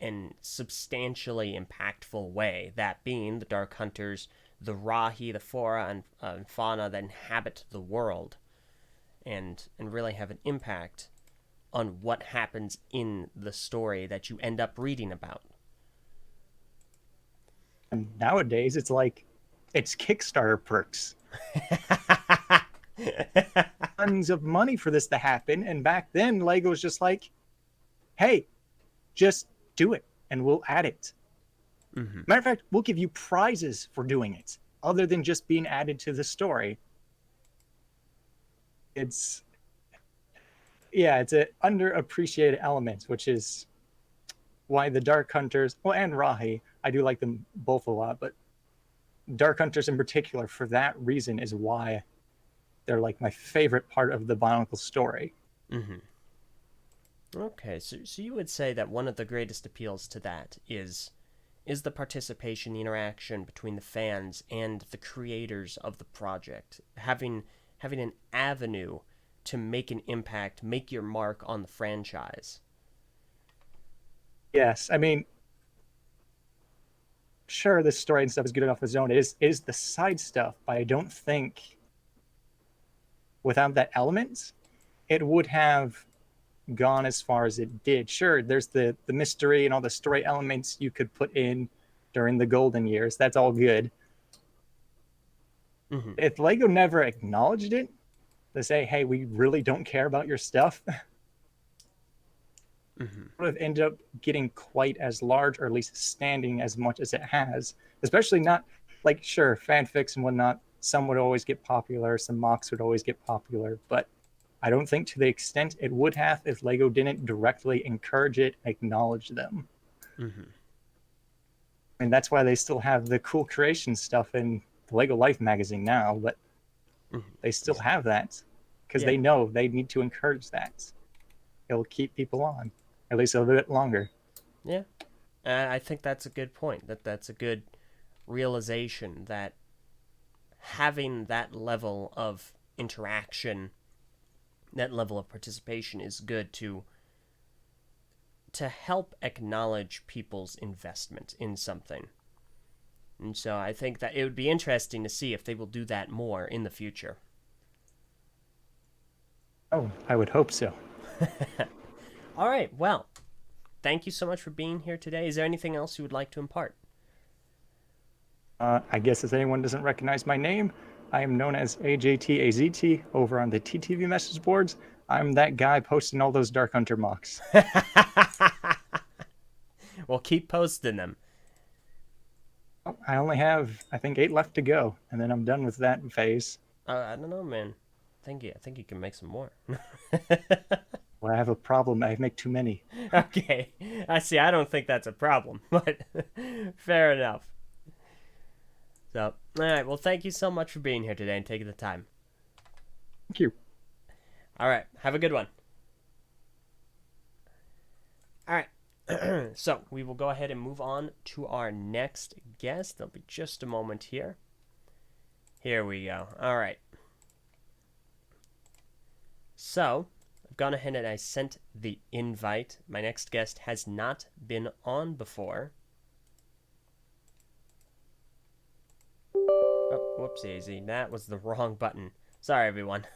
and substantially impactful way, that being the Dark Hunters, the Rahi, the flora and fauna that inhabit the world, and really have an impact on what happens in the story that you end up reading about. And nowadays, it's like, it's Kickstarter perks. Tons of money for this to happen, and back then, Lego was just like, hey, just do it, and we'll add it. Mm-hmm. Matter of fact, we'll give you prizes for doing it, other than just being added to the story. It's an underappreciated element, which is why the Dark Hunters, well, and Rahi, I do like them both a lot, but Dark Hunters in particular, for that reason, is why they're like my favorite part of the Bionicle story. Mm-hmm. Okay, so you would say that one of the greatest appeals to that is the participation, the interaction between the fans and the creators of the project, having an avenue to make an impact, make your mark on the franchise. Yes, I mean, sure, this story and stuff is good enough on its own. It is the side stuff, but I don't think without that element, it would have gone as far as it did. Sure, there's the mystery and all the story elements you could put in during the golden years. That's all good. Mm-hmm. If Lego never acknowledged it, to say, hey, we really don't care about your stuff, Mm-hmm. would have ended up getting quite as large, or at least standing as much as it has. Especially not, like, sure, fanfics and whatnot, some would always get popular, some mocks would always get popular, but I don't think to the extent it would have if Lego didn't directly encourage it, acknowledge them. Mm-hmm. And that's why they still have the cool creation stuff in the Lego Life magazine now, but they still have that because they know they need to encourage that. It'll keep people on, at least a little bit longer. Yeah, I think that's a good point. That's a good realization, that having that level of interaction, that level of participation is good to help acknowledge people's investment in something. And so I think that it would be interesting to see if they will do that more in the future. Oh, I would hope so. All right, well, thank you so much for being here today. Is there anything else you would like to impart? I guess if anyone doesn't recognize my name, I am known as AJTAZT over on the TTV message boards. I'm that guy posting all those Dark Hunter mocks. Well, keep posting them. I only have, I think, 8 left to go, and then I'm done with that phase. I don't know, man. I think you can make some more. Well, I have a problem. I make too many. Okay. I see. I don't think that's a problem, but fair enough. So, all right. Well, thank you so much for being here today and taking the time. Thank you. All right. Have a good one. All right. So, we will go ahead and move on to our next guest. There'll be just a moment here. Here we go. All right. So, I've gone ahead and I sent the invite. My next guest has not been on before. Oh, whoopsie-daisy. That was the wrong button. Sorry, everyone.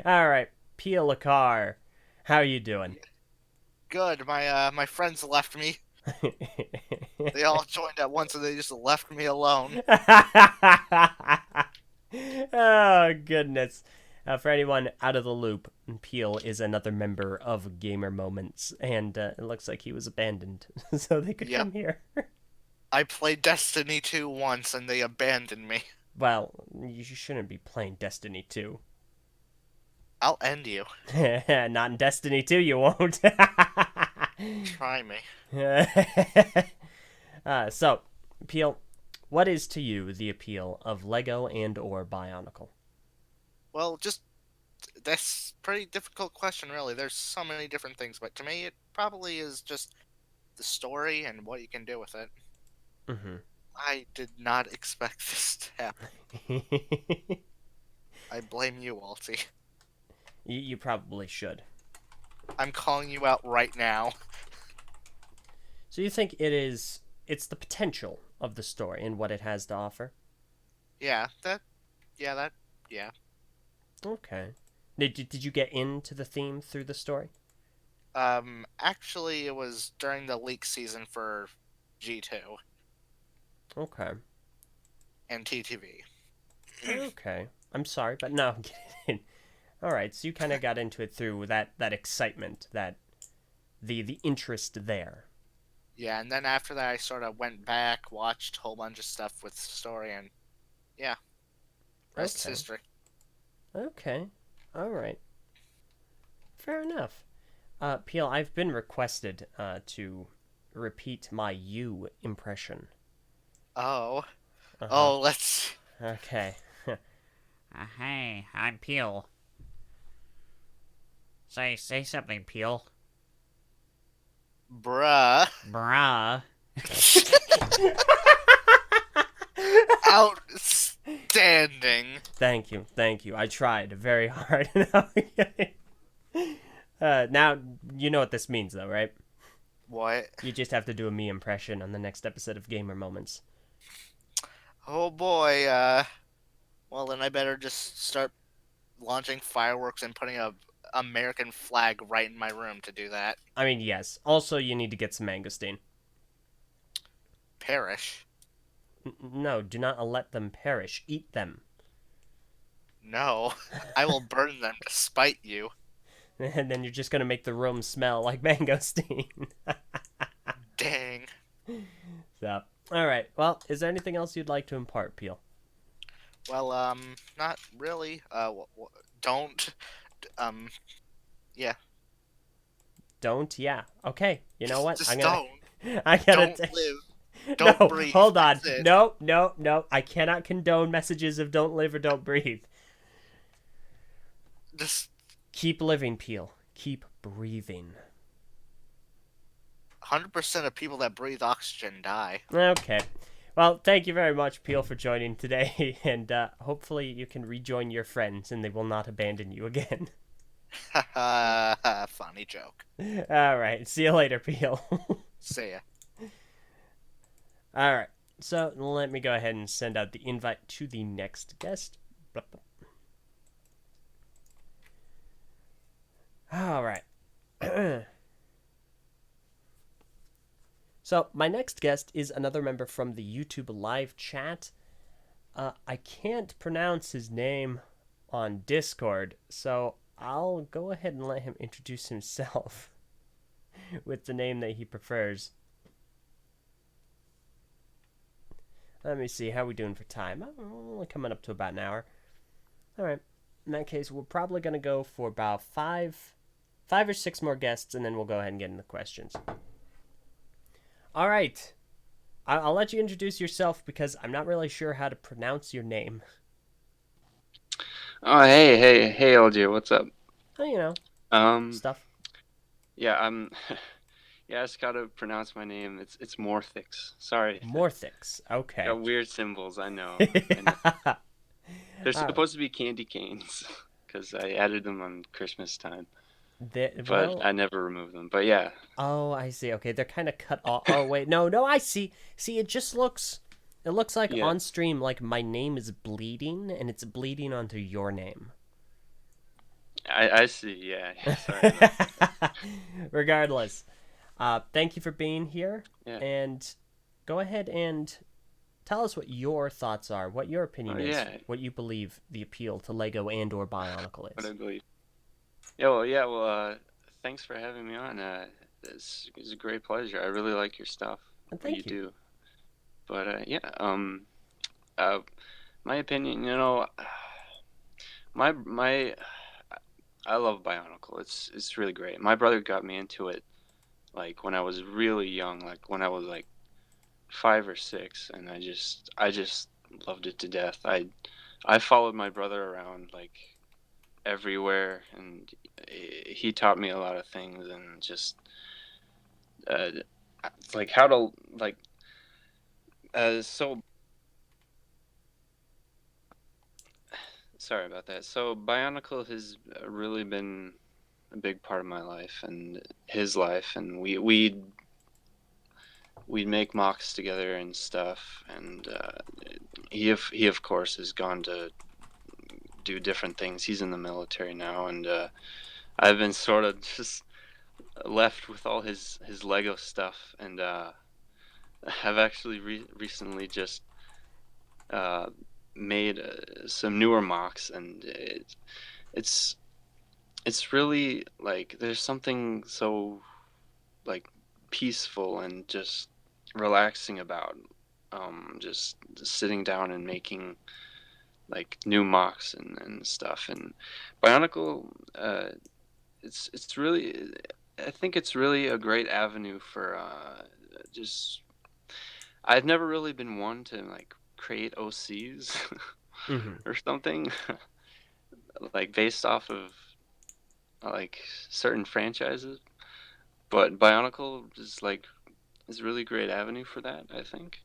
All right. Peel a car. How are you doing? Good. My friends left me. They all joined at once and they just left me alone. Oh, goodness. For anyone out of the loop, Peel is another member of Gamer Moments, and it looks like he was abandoned, so they could Yep. come here. I played Destiny 2 once and they abandoned me. Well, you shouldn't be playing Destiny 2. I'll end you. Not in Destiny 2, you won't. Try me. So, Peel, what is to you the appeal of Lego and or Bionicle? Well, that's a pretty difficult question, really. There's so many different things, but to me, it probably is just the story and what you can do with it. Mm-hmm. I did not expect this to happen. I blame you, Alti. You probably should. I'm calling you out right now. So you think it's the potential of the story and what it has to offer? Yeah. Okay. Did you get into the theme through the story? Actually, it was during the leak season for G2 Okay. and TTV. Okay. I'm sorry, but no, get it in. All right, so you kind of got into it through that excitement, that the interest there. Yeah, and then after that, I sort of went back, watched a whole bunch of stuff with story, and yeah, rest is Okay. history. Okay. All right. Fair enough. Peel, I've been requested to repeat my you impression. Oh. Uh-huh. Oh, let's... Okay. Hey, I'm Peel. Say something, Peel. Bruh. Bruh. Outstanding. Thank you. I tried very hard. Now, you know what this means, though, right? What? You just have to do a me impression on the next episode of Gamer Moments. Oh boy, well then I better just start launching fireworks and putting a American flag right in my room to do that. I mean, yes. Also, you need to get some mangosteen. Perish? No, do not let them perish. Eat them. No, I will burn them to spite you. And then you're just going to make the room smell like mangosteen. Dang. So, alright. Well, is there anything else you'd like to impart, Peel? Well, not really. Don't. Yeah. Don't? Yeah. Okay. You know what? Just don't. Don't live. Don't no, breathe. Hold on. That's it. No. I cannot condone messages of don't live or don't breathe. Just keep living, Peel. Keep breathing. 100% of people that breathe oxygen die. Okay. Well, thank you very much, Peel, for joining today, and hopefully you can rejoin your friends and they will not abandon you again. Funny joke. All right. See you later, Peel. See ya. All right. So let me go ahead and send out the invite to the next guest. All right. So my next guest is another member from the YouTube live chat. I can't pronounce his name on Discord, so I'll go ahead and let him introduce himself with the name that he prefers. Let me see, how are we doing for time? I'm only coming up to about an hour. Alright, in that case, we're probably going to go for about five or six more guests, and then we'll go ahead and get into questions. Alright, I'll let you introduce yourself because I'm not really sure how to pronounce your name. Oh, hey, LJ, what's up? Oh, you know, stuff. Yeah, yeah, I just gotta pronounce my name. It's Morthix. Sorry. Morthix, okay. Got weird symbols, I know. They're supposed to be candy canes, because I added them on Christmas time. But I never removed them, but yeah. Oh, I see, okay, they're kind of cut off. Oh, wait, no, I see. See, it just looks... It looks like on stream, like my name is bleeding, and it's bleeding onto your name. I see, yeah. Sorry. Regardless, thank you for being here, yeah. and go ahead and tell us what your thoughts are, what your opinion is, yeah. what you believe the appeal to Lego and or Bionicle What is. I believe. Well, thanks for having me on. It's a great pleasure. I really like your stuff. And what thank you. do. But my opinion, my I love Bionicle. It's really great. My brother got me into it like when I was really young, like when I was like 5 or 6, and I just loved it to death. I followed my brother around like everywhere, and he taught me a lot of things, and just uh, like how to like so sorry about that. So Bionicle has really been a big part of my life and his life, and we'd make mocks together and stuff, and he of course has gone to do different things. He's in the military now, and I've been sort of just left with all his Lego stuff, and I've actually recently just made some newer mocks, and it's it's really like there's something so like peaceful and just relaxing about just sitting down and making like new mocks and stuff. And Bionicle, it's really, I think it's really a great avenue for just. I've never really been one to like create OCs or something like based off of like certain franchises, but Bionicle is really great avenue for that, I think.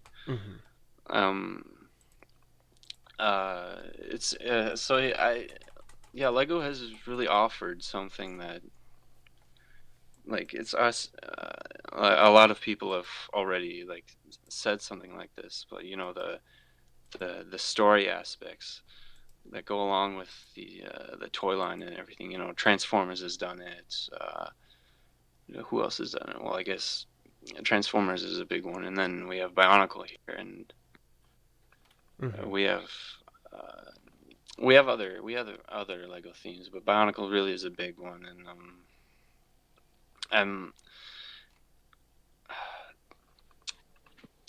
It's so Lego has really offered something that like it's us. A lot of people have already like said something like this, but the story aspects that go along with the toy line and everything. Transformers has done it. Who else has done it? Well, I guess Transformers is a big one, and then we have Bionicle here, and we have other Lego themes, but Bionicle really is a big one, and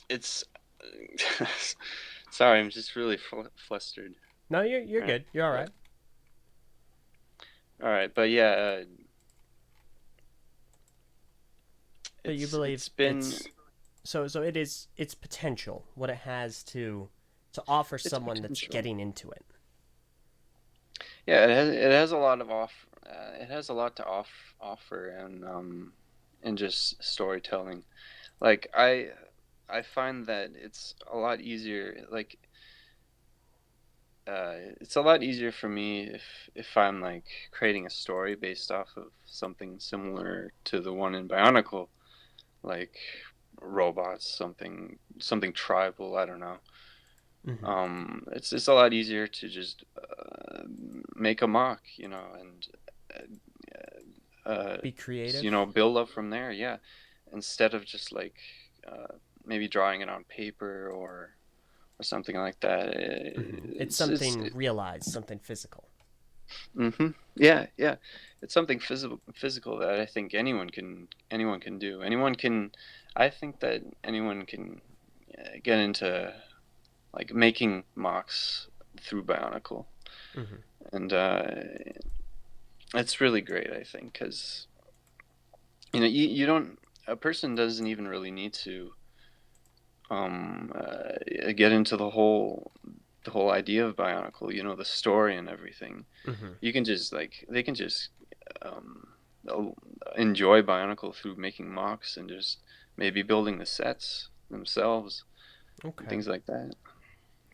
it's sorry, I'm just really flustered. No, you're good. You're all right. All right, but yeah. But you believe so it is its potential, what it has to offer someone that's getting into it. Yeah, it has a lot of it has a lot to offer, and just storytelling. Like I find that it's a lot easier. Like it's a lot easier for me if I'm like creating a story based off of something similar to the one in Bionicle, like robots, something tribal. I don't know. It's a lot easier to just make a mock, and be creative. Build up from there. Yeah, instead of just like maybe drawing it on paper or something like that. It's something realized, something physical. Yeah. It's something physical that I think anyone can do. I think that anyone can get into like making mocks through Bionicle, and it's really great. I think because you don't, a person doesn't even really need to get into the whole idea of Bionicle, the story and everything. You can just they can just enjoy Bionicle through making mocks and just maybe building the sets themselves, things like that.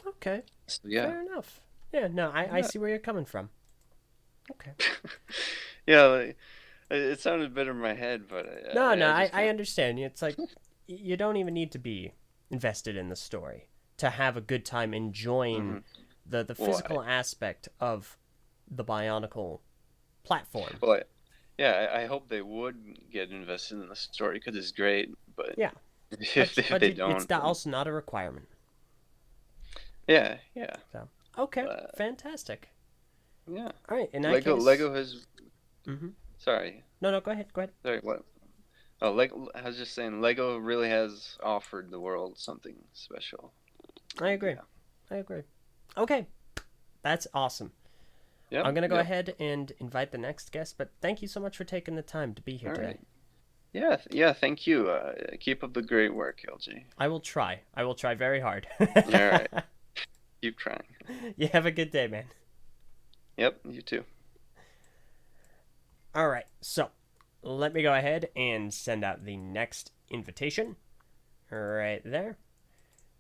Okay. So, yeah. Fair enough. Yeah. No, I see where you're coming from. Okay. Yeah, it sounded better in my head, but I understand. It's like you don't even need to be invested in the story to have a good time enjoying the physical aspect of the Bionicle platform. Well, I hope they would get invested in the story because it's great. But yeah, if they don't, it's also not a requirement. Yeah, yeah. So okay, But, fantastic. yeah. All right, in that Lego case. Lego has. Mm-hmm. Sorry. No, go ahead. Go ahead. Sorry. What? Oh, Lego. I was just saying, Lego really has offered the world something special. I agree. Yeah. I agree. Okay, that's awesome. Yep. I'm gonna go yep. ahead and invite the next guest, but thank you so much for taking the time to be here All today. right. Yeah, yeah. Thank you. Keep up the great work, LJ. I will try. I will try very hard. All right. Keep trying. You have a good day, man. Yep. You too. All right. So, let me go ahead and send out the next invitation. Right there.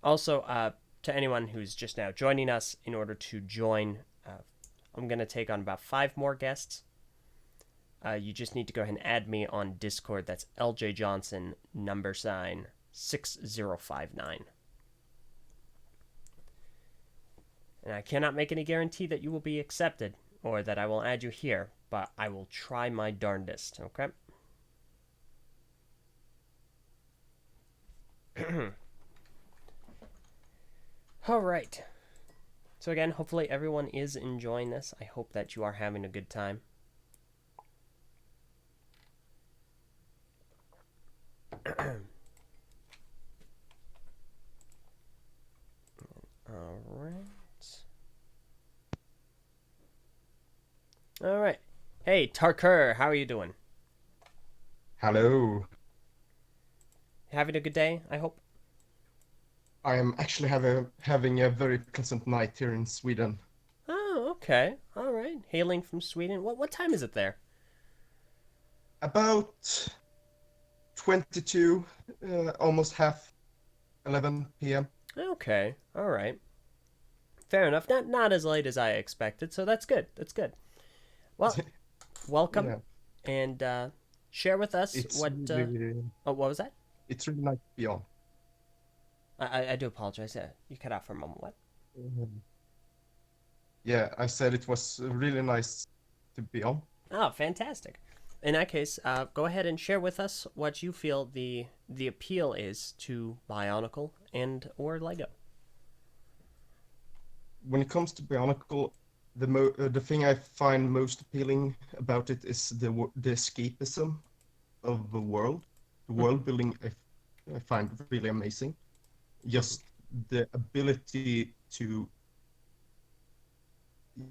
Also, to anyone who's just now joining us, in order to join, I'm going to take on about 5 more guests. You just need to go ahead and add me on Discord. That's Eljay Johnsen #6059. And I cannot make any guarantee that you will be accepted or that I will add you here, but I will try my darndest, okay? All right. So again, hopefully everyone is enjoying this. I hope that you are having a good time. All right. Hey, Tarkur, how are you doing? Hello. Having a good day, I hope? I am actually having a very pleasant night here in Sweden. Oh, okay. All right. Hailing from Sweden. What time is it there? About 22, almost half 11 p.m. Okay. All right. Fair enough. Not as late as I expected, so that's good. That's good. Well, welcome, Yeah. and share with us It's what. really, Oh, what was that? it's really nice to be on. I do apologize. You cut out for a moment. What? Yeah, I said it was really nice to be on. Oh, fantastic. In that case, go ahead and share with us what you feel the appeal is to Bionicle and or Lego. When it comes to Bionicle, the thing I find most appealing about it is the escapism of the world. The world building I find really amazing. Just the ability to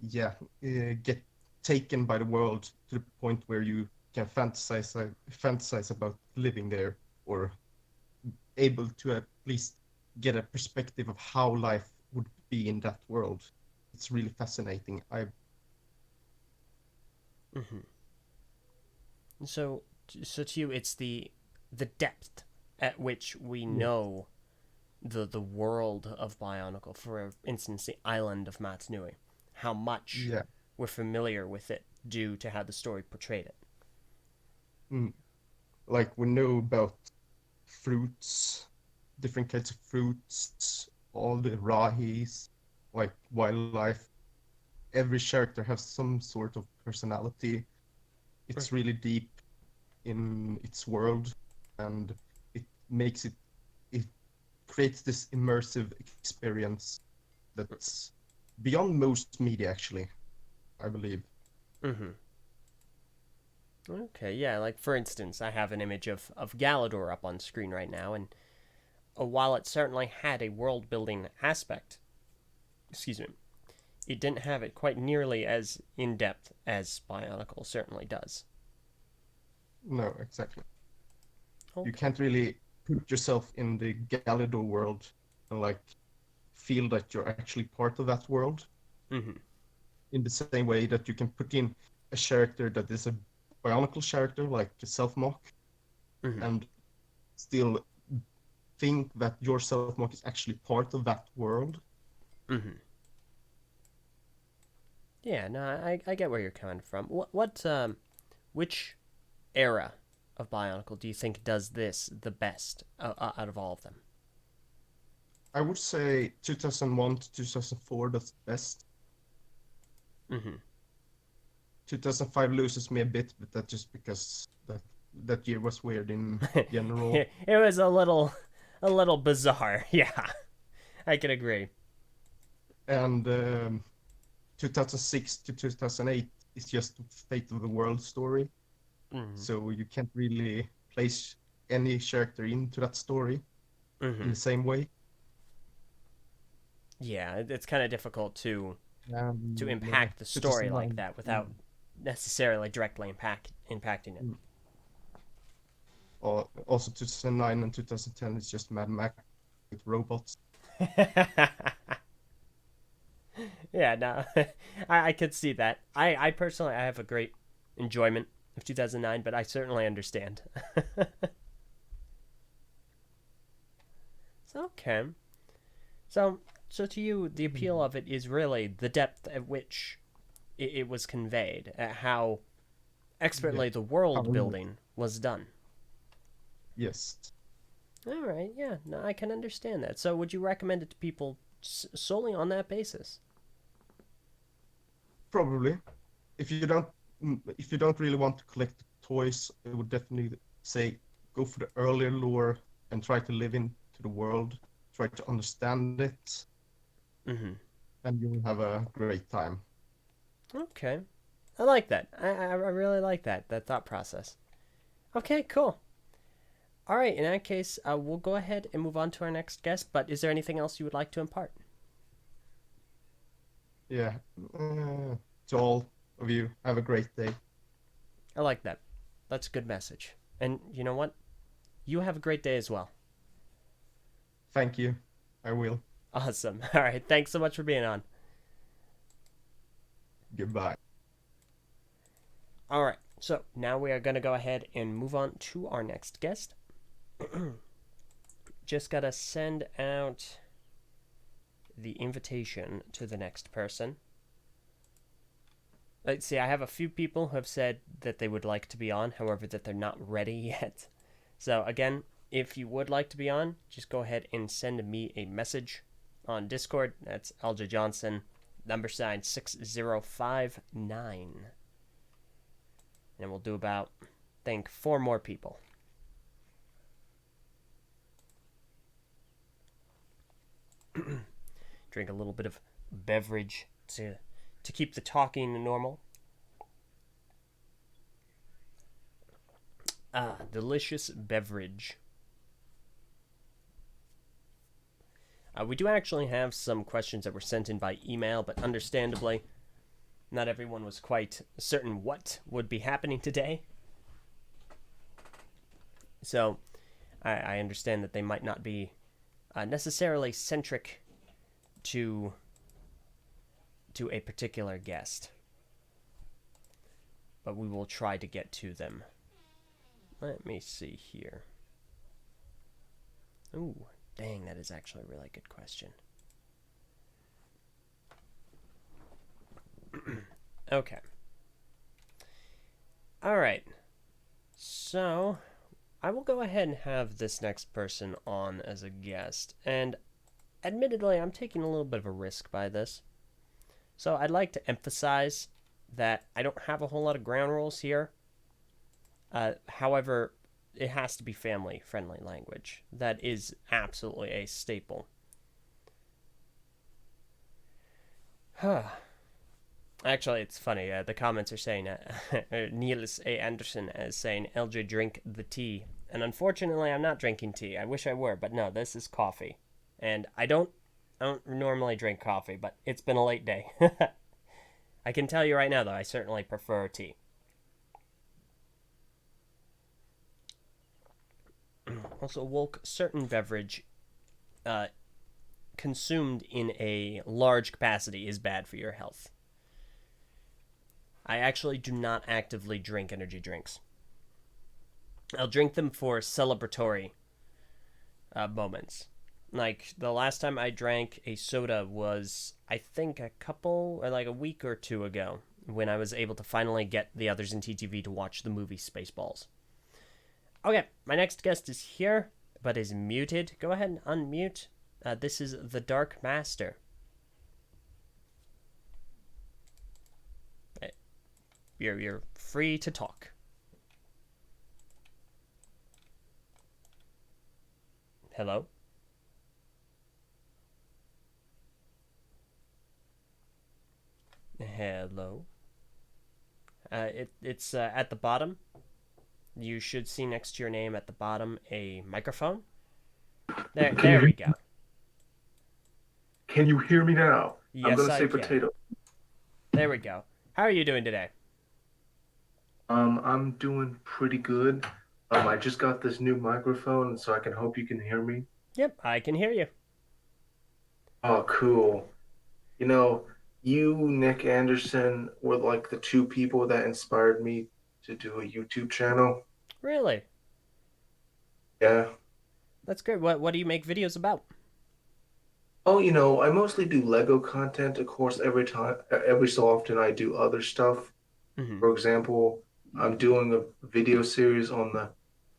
get taken by the world to the point where you can fantasize about living there, or able to at least get a perspective of how life would be in that world. It's really fascinating. So to you, it's the depth at which we know the world of Bionicle. For instance, the island of Matsunui. How much we're familiar with it due to how the story portrayed it. Like, we know about fruits, different kinds of fruits, all the rahis, like wildlife. Every character has some sort of personality. It's really deep in its world, and it creates this immersive experience that's beyond most media, actually, I believe. Okay, yeah, like for instance, I have an image of Galador up on screen right now, and while it certainly had a world-building aspect, it didn't have it quite nearly as in-depth as Bionicle certainly does. No, exactly. Okay. You can't really put yourself in the Galador world and like feel that you're actually part of that world. In the same way that you can put in a character that is a Bionicle character, like a Self-Mock, and still think that your Self-Mock is actually part of that world. Yeah, no, I get where you're coming from. Which era of Bionicle do you think does this the best out of all of them? I would say 2001 to 2004, that's the best. 2005 loses me a bit, but that's just because that year was weird in general. It was a little bizarre. Yeah, I can agree. and 2006 to 2008 is just Fate of the World story. So you can't really place any character into that story in the same way. Yeah, it's kind of difficult to impact the story 2009, like that without necessarily directly impacting it. Also 2009 and 2010 is just Mad Max with robots. Yeah, no, I could see that. I personally, I have a great enjoyment of 2009, but I certainly understand. So, okay. So to you, the appeal of it is really the depth at which it was conveyed, at how expertly the world building was done. Yes. All right, yeah, no, I can understand that. So would you recommend it to people solely on that basis? Probably. If you don't really want to collect toys, I would definitely say go for the earlier lore and try to live into the world, try to understand it, and you will have a great time. Okay, I like that. I really like that thought process. Okay, cool. All right, in that case, we'll go ahead and move on to our next guest. But is there anything else you would like to impart? Yeah. To all of you, have a great day. I like that. That's a good message. And you know what? You have a great day as well. Thank you. I will. Awesome. All right. Thanks so much for being on. Goodbye. All right. So now we are going to go ahead and move on to our next guest. Just got to send out the invitation to the next person. Let's see, I have a few people who have said that they would like to be on, however, that they're not ready yet. So again, if you would like to be on, just go ahead and send me a message on Discord. That's Eljay Johnsen, # 6059. And we'll do about, I think, 4 more people. Drink a little bit of beverage to keep the talking normal. Delicious beverage. We do actually have some questions that were sent in by email, but understandably, not everyone was quite certain what would be happening today. So, I understand that they might not be necessarily centric to a particular guest. But we will try to get to them. Let me see here. Ooh, dang, that is actually a really good question. Okay. Alright. So, I will go ahead and have this next person on as a guest. And admittedly, I'm taking a little bit of a risk by this. So I'd like to emphasize that I don't have a whole lot of ground rules here. However, it has to be family-friendly language. That is absolutely a staple. Actually, it's funny. The comments are saying, Niels A. Anderson is saying, Eljay, drink the tea. And unfortunately, I'm not drinking tea. I wish I were, but no, this is coffee. And I don't normally drink coffee, but it's been a late day. I can tell you right now, though, I certainly prefer tea. Also, woke certain beverage consumed in a large capacity is bad for your health. I actually do not actively drink energy drinks. I'll drink them for celebratory moments. Like, the last time I drank a soda was, I think, a week or 2 ago, when I was able to finally get the others in TTV to watch the movie Spaceballs. Okay, my next guest is here, but is muted. Go ahead and unmute. This is the Dark Master. You're free to talk. Hello? Hello. It's at the bottom. You should see next to your name at the bottom a microphone. There we go. Can you hear me now? I'm Yes, gonna I say can. potato. There we go. How are you doing today? I'm doing pretty good. I just got this new microphone, so I can hope you can hear me. Yep, I can hear you. Oh, cool. You know, you, Nick Anderson, were like the two people that inspired me to do a YouTube channel. Really? Yeah. That's great. What do you make videos about? Oh, I mostly do Lego content. Of course, every so often I do other stuff. Mm-hmm. For example, I'm doing a video series on the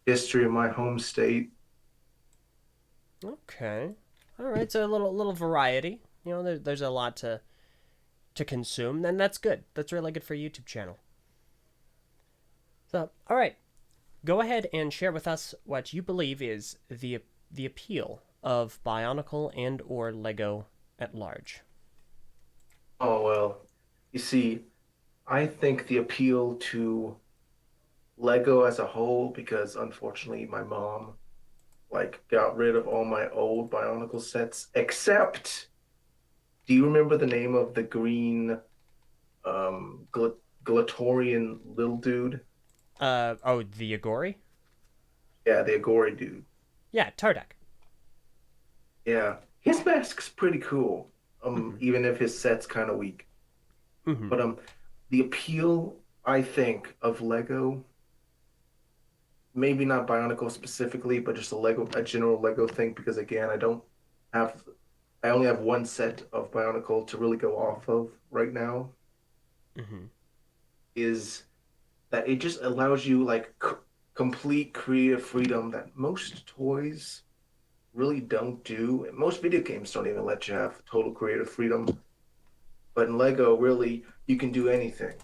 history of my home state. Okay. All right. So a little variety. There's a lot to consume, and that's good. That's really good for a YouTube channel. So, all right. Go ahead and share with us what you believe is the appeal of Bionicle and or Lego at large. Oh, well, you see, I think the appeal to Lego as a whole, because unfortunately my mom got rid of all my old Bionicle sets, except, do you remember the name of the green Glatorian little dude? The Agori? Yeah, the Agori dude. Yeah, Tardak. Yeah, his mask's pretty cool. Even if his set's kind of weak. Mm-hmm. But the appeal, I think, of Lego, maybe not Bionicle specifically, but just a general Lego thing, because again, I only have one set of Bionicle to really go off of right now. Mm-hmm. Is that it just allows you complete creative freedom that most toys really don't do. And most video games don't even let you have total creative freedom. But in Lego, really, you can do anything.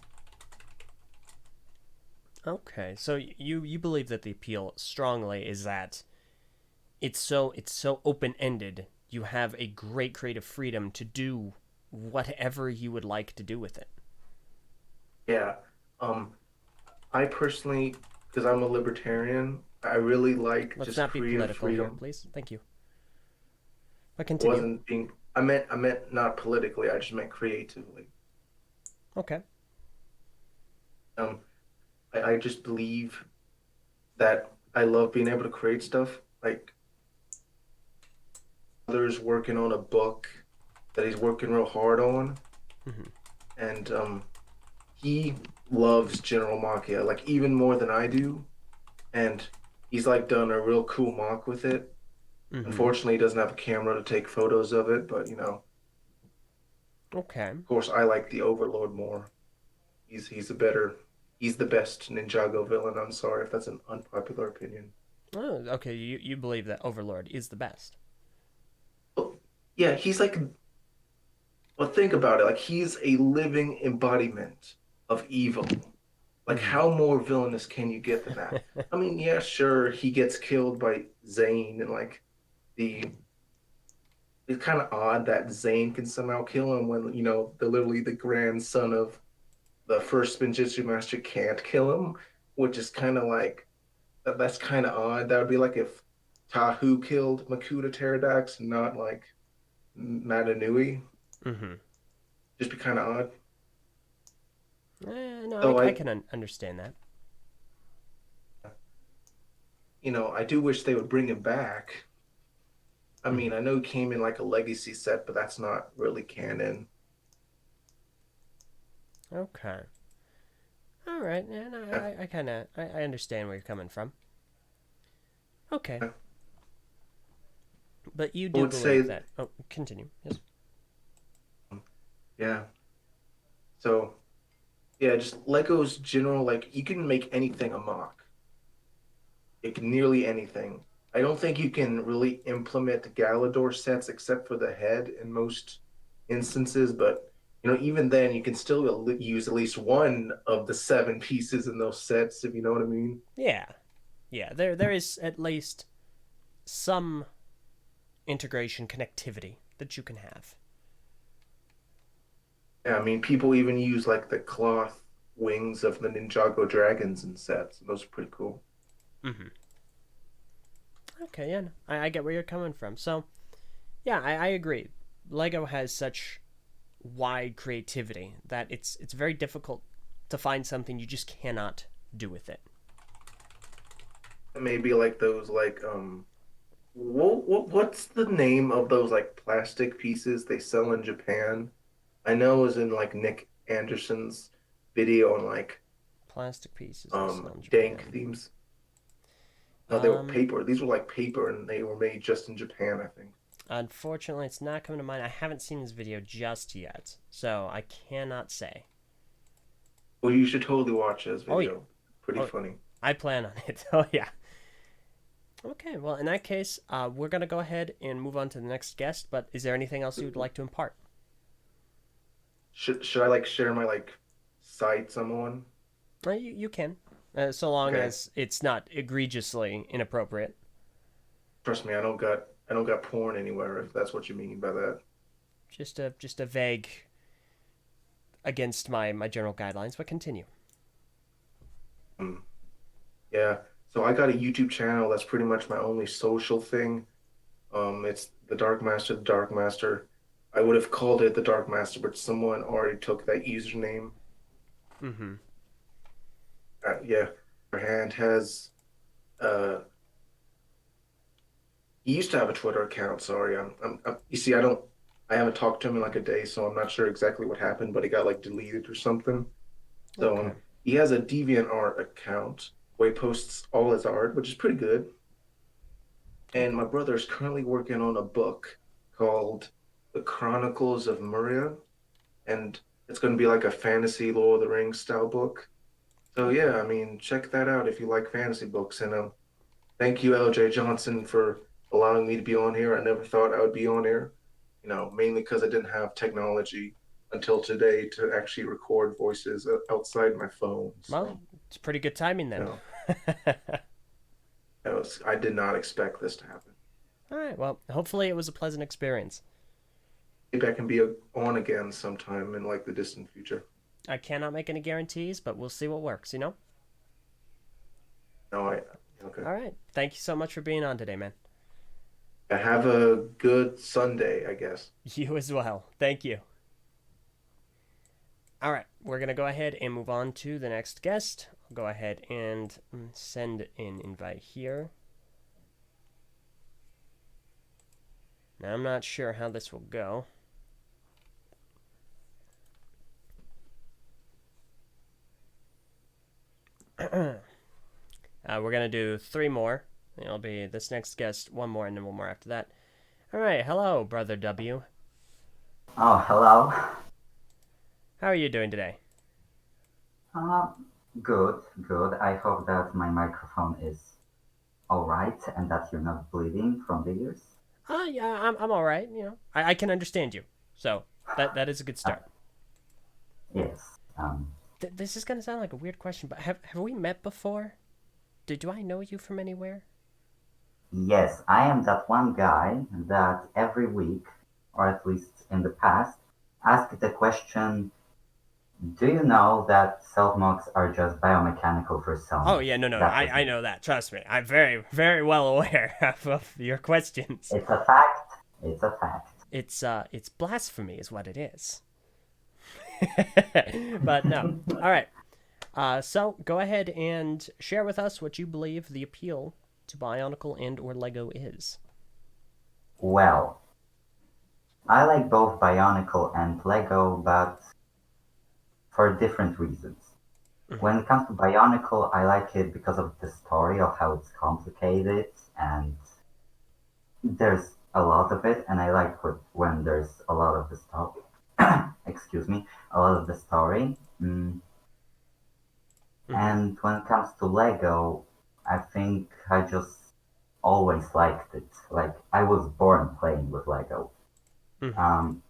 Okay, so you believe that the appeal strongly is that it's so open-ended. You have a great creative freedom to do whatever you would like to do with it. Yeah. I personally, because I'm a libertarian, I really like Let's just not be creative political freedom. here, please. Thank you. But continue. I meant not politically. I just meant creatively. Okay. I just believe that I love being able to create stuff. Like others working on a book that he's working real hard on, Mm-hmm. and he loves General Machia like even more than I do, and he's done a real cool mock with it. Mm-hmm. Unfortunately, he doesn't have a camera to take photos of it, but Okay. of course, I like the Overlord more. He's the best Ninjago villain. I'm sorry if that's an unpopular opinion. Oh, okay. You believe that Overlord is the best. Well, yeah, he's well, think about it. He's a living embodiment of evil. How more villainous can you get than that? I mean, yeah, sure, he gets killed by Zane, and it's kind of odd that Zane can somehow kill him when literally the grandson of the first Spinjitzu master can't kill him, which is kind of that's kind of odd. That would be like if Tahu killed Makuta Pterodax and not Madanui. Mm-hmm. Just be kind of odd. No, So I can understand that. I do wish they would bring him back. I mean, I know he came in like a legacy set, but that's not really canon. Okay. All right. Yeah, no, I understand where you're coming from. Okay. But you do believe that. Oh, continue. Yes. Yeah. So, yeah, just Lego's general, you can make anything a mock. Nearly anything. I don't think you can really implement Galador sets except for the head in most instances, but even then you can still use at least one of the 7 pieces in those sets, if you know what I mean. Yeah. Yeah, there is at least some integration connectivity that you can have. Yeah, I mean, people even use like the cloth wings of the Ninjago dragons in sets. Those are pretty cool. Mm-hmm. Okay, yeah, no, I get where you're coming from. So, yeah, I agree. Lego has such wide creativity that it's very difficult to find something you just cannot do with it. Maybe like those what's the name of those like plastic pieces they sell in Japan? I know it was in like Nick Anderson's video on like Plastic pieces they sell in dank Japan. themes. No, they were paper. These were like paper and they were made just in Japan, I think. Unfortunately, it's not coming to mind. I haven't seen this video just yet, so I cannot say. Well, you should totally watch this Oh, video. yeah. Pretty Oh, funny. I plan on it. Oh, yeah. Okay, well, in that case, we're going to go ahead and move on to the next guest, but is there anything else you would like to impart? Should I like share my like sites I'm on? You can, so long Okay. as it's not egregiously inappropriate. Trust me, I don't got porn anywhere if that's what you mean by that. Just a vague against my general guidelines, but continue. Yeah. So I got a YouTube channel that's pretty much my only social thing. It's the Dark Master, the Dark Master. I would have called it the Dark Master, but someone already took that username. Mm-hmm. Yeah. Her hand has uh he used to have a Twitter account. Sorry, you see, I haven't talked to him in like a day, so I'm not sure exactly what happened, but it got like deleted or something. So Okay. he has a DeviantArt account where he posts all his art, which is pretty good. And my brother is currently working on a book called The Chronicles of Muria, and it's going to be like a fantasy Lord of the Rings style book. So yeah, I mean, check that out if you like fantasy books. And thank you, Eljay Johnsen, for allowing me to be on here. I never thought I would be on here, mainly because I didn't have technology until today to actually record voices outside my phone. Well, So, it's pretty good timing you then. know, I did not expect this to happen. All right. Well, hopefully it was a pleasant experience. Maybe I can be on again sometime in like the distant future. I cannot make any guarantees, but we'll see what works. No, okay. All right. Thank you so much for being on today, man. Have a good Sunday, I guess. You as well. Thank you. All right, we're going to go ahead and move on to the next guest. I'll go ahead and send an invite here. Now, I'm not sure how this will go. We're going to do 3 more. It'll be this next guest, 1 more, and then 1 more after that. All right, hello, Brother W. Oh, hello. How are you doing today? Good, good. I hope that my microphone is all right and that you're not bleeding from the ears. Yeah, I'm all right. I can understand you, so that is a good start. Yes. This is gonna sound like a weird question, but have we met before? Do I know you from anywhere? Yes, I am that one guy that every week, or at least in the past, asked the question, do you know that self-mocks are just biomechanical for some? Oh, yeah, no, I know that. Trust me. I'm very, very well aware of your questions. It's a fact. It's a fact. It's blasphemy is what it is. But no. All right. So go ahead and share with us what you believe the appeal to Bionicle and or Lego is. Well, I like both Bionicle and Lego, but for different reasons. When it comes to Bionicle, I like it because of the story of how it's complicated and there's a lot of it, and I like when there's a lot of the story. Excuse me, a lot of the story. And when it comes to Lego, I think I just always liked it. Like I was born playing with Lego, and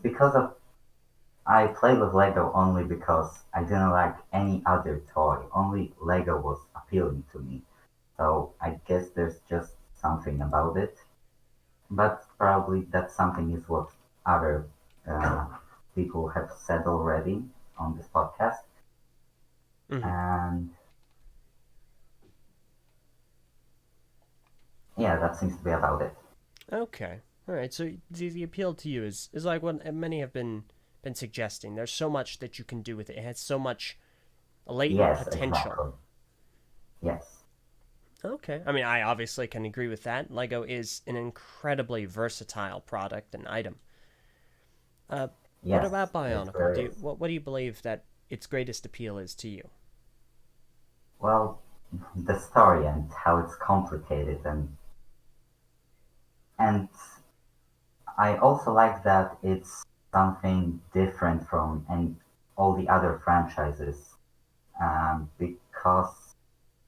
because of I play with Lego only because I didn't like any other toy. Only Lego was appealing to me. So I guess there's just something about it. But probably that something is what other people have said already on this podcast. And yeah, that seems to be about it. Okay. All right. So the appeal to you is like what many have been suggesting. There's so much that you can do with it. It has so much latent potential. Exactly. Yes. Okay. I mean, I obviously can agree with that. Lego is an incredibly versatile product and item. Yes, what about Bionicle? What do you believe that its greatest appeal is to you? Well, the story and how it's complicated, and I also like that it's something different from all the other franchises, because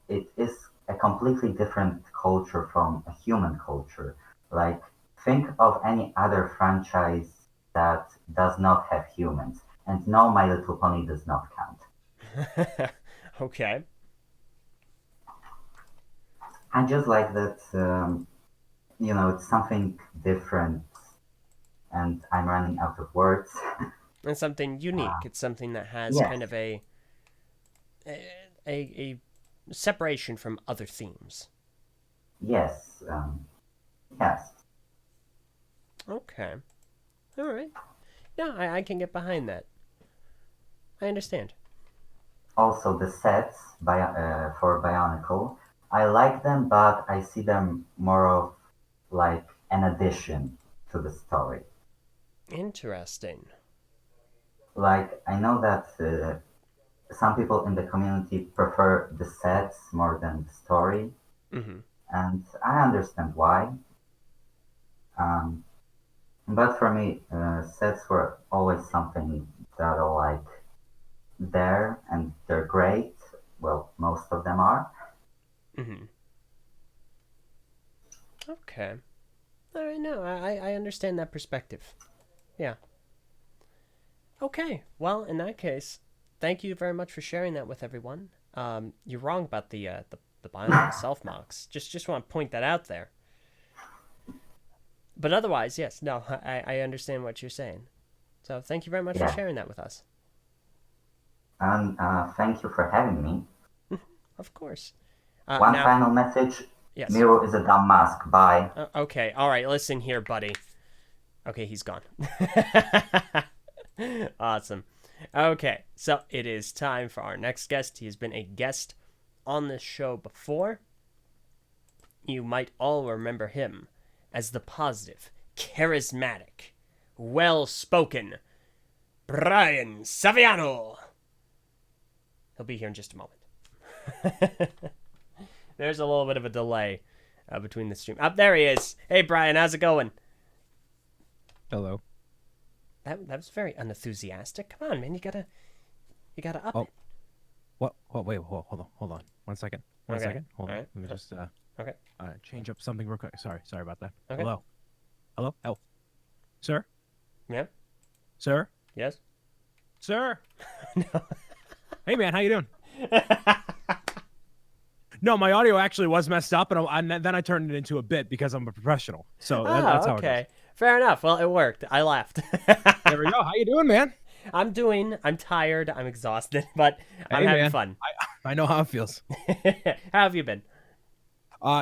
it is a completely different culture from a human culture. Like, think of any other franchise that does not have humans, and no, My Little Pony does not count. Okay. I just like that, it's something different, and I'm running out of words. It's something unique. It's something that has kind of a separation from other themes. Yes. Yes. Okay. All right. Yeah, I can get behind that. I understand. Also, the sets for Bionicle, I like them, but I see them more of like an addition to the story. Interesting. Like, I know that some people in the community prefer the sets more than the story, and I understand why. But for me, sets were always something that are like there, and they're great. Well, most of them are. Okay. All right, no, I understand that perspective. Yeah. Okay, well, in that case, thank you very much for sharing that with everyone. You're wrong about the Bionicle self-mocks. Just want to point that out there. But otherwise, yes, no, I understand what you're saying. So thank you very much for sharing that with us. And thank you for having me. Of course. One final message. Yes. Miro is a dumb mask. Bye. Okay, all right, listen here, buddy. Okay, he's gone. Awesome. Okay, so it is time for our next guest. He has been a guest on this show before. You might all remember him as the positive, charismatic, well-spoken Brian Saviano. He'll be here in just a moment. There's a little bit of a delay between the stream. Up there he is. Hey, Brian, how's it going? Hello. That was very unenthusiastic. Come on, man, you gotta up it. What? Wait, hold on. 1 second. One second. Hold on. Right. Let me just okay. Change up something real quick. Sorry about that. Okay. Hello. Oh, sir. Yeah. Sir. Yes. Sir. No. Hey, man, how you doing? No, my audio actually was messed up, and then I turned it into a bit because I'm a professional. So that's how it is. Fair enough. Well, it worked. I laughed. There we go. How you doing, man? I'm tired. I'm exhausted, but I'm having fun. I know how it feels. How have you been?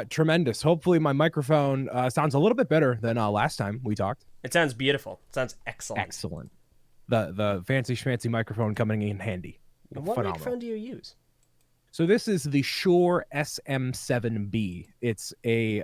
Tremendous. Hopefully my microphone sounds a little bit better than last time we talked. It sounds beautiful. It sounds excellent. Excellent. The fancy schmancy microphone coming in handy. And what microphone do you use? So this is the Shure SM7B. It's a